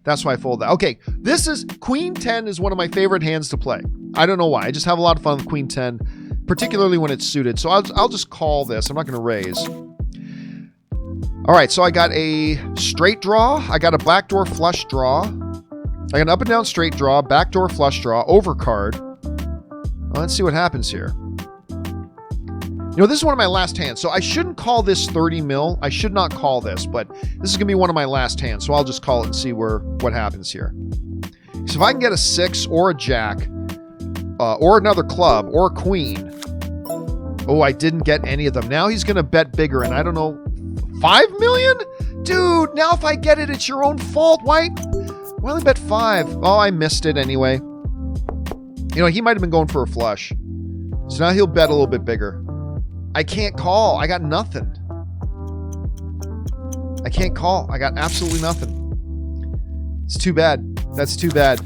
that's why I fold that. Okay, Queen 10 is one of my favorite hands to play. I don't know why. I just have a lot of fun with Queen 10, particularly when it's suited. So I'll just call this. I'm not going to raise. All right, so I got a straight draw. I got a backdoor flush draw. I got an up and down straight draw, backdoor flush draw, overcard. Well, let's see what happens here. This is one of my last hands, so I shouldn't call this 30 mil. I should not call this, but this is going to be one of my last hands, so I'll just call it and see what happens here. So if I can get a 6 or a jack, or another club, or a queen. Oh, I didn't get any of them. Now he's going to bet bigger, and I don't know, 5 million? Dude, now if I get it, it's your own fault. Why only bet 5? Oh, I missed it anyway. He might have been going for a flush. So now he'll bet a little bit bigger. I can't call. I got nothing. I can't call. I got absolutely nothing. It's too bad. That's too bad.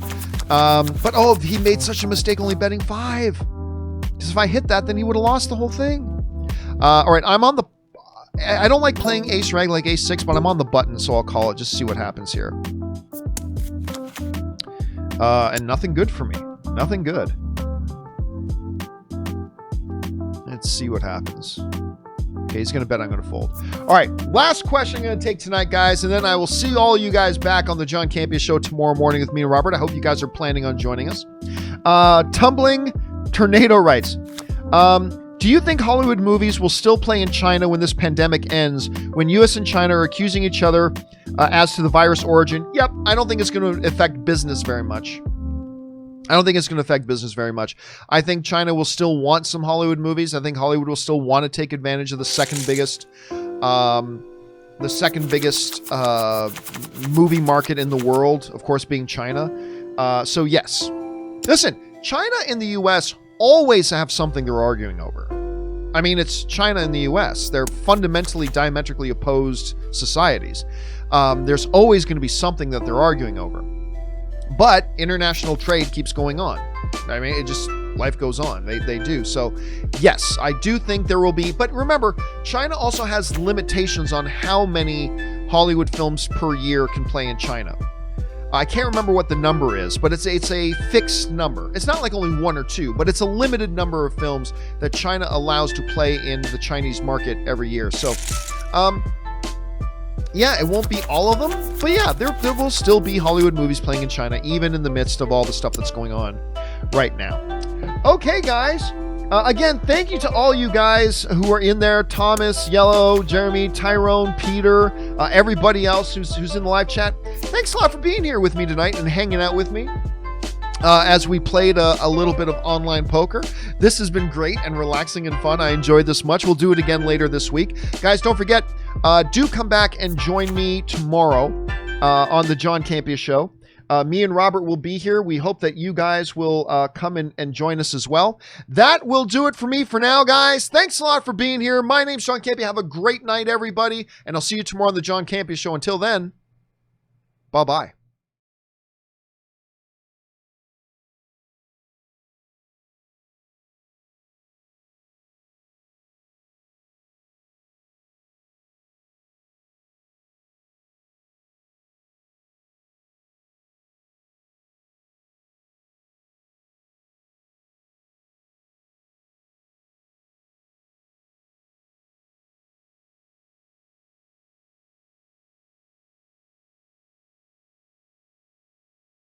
But he made such a mistake only betting 5. Because if I hit that, then he would have lost the whole thing. All right, I don't like playing ace rag like ace 6, but I'm on the button, so I'll call it just to see what happens here. And nothing good for me. Nothing good. Let's see what happens. Okay, he's going to bet I'm going to fold. All right, last question I'm going to take tonight, guys, and then I will see all you guys back on the John Campea Show tomorrow morning with me and Robert. I hope you guys are planning on joining us. Tumbling Tornado writes, do you think Hollywood movies will still play in China when this pandemic ends, when U.S. and China are accusing each other as to the virus origin? Yep, I don't think it's going to affect business very much. I think China will still want some Hollywood movies. I think Hollywood will still want to take advantage of the second biggest movie market in the world, of course, being China. So yes. Listen, China and the U.S. always have something they're arguing over. I mean, it's China and the U.S. They're fundamentally, diametrically opposed societies. There's always going to be something that they're arguing over. But international trade keeps going on. I mean, life goes on. They do. So, yes, I do think there will be. But remember, China also has limitations on how many Hollywood films per year can play in China. I can't remember what the number is, but it's a fixed number. It's not like only one or two, but it's a limited number of films that China allows to play in the Chinese market every year. So, yeah, it won't be all of them, but yeah, there will still be Hollywood movies playing in China, even in the midst of all the stuff that's going on right now. Okay, guys. Again, thank you to all you guys who are in there. Thomas, Yellow, Jeremy, Tyrone, Peter, everybody else who's in the live chat. Thanks a lot for being here with me tonight and hanging out with me as we played a little bit of online poker. This has been great and relaxing and fun. I enjoyed this much. We'll do it again later this week. Guys, don't forget, do come back and join me tomorrow on the John Campea Show. Me and Robert will be here. We hope that you guys will come and join us as well. That will do it for me for now, guys. Thanks a lot for being here. My name's John Campea. Have a great night, everybody. And I'll see you tomorrow on the John Campea Show. Until then, bye-bye.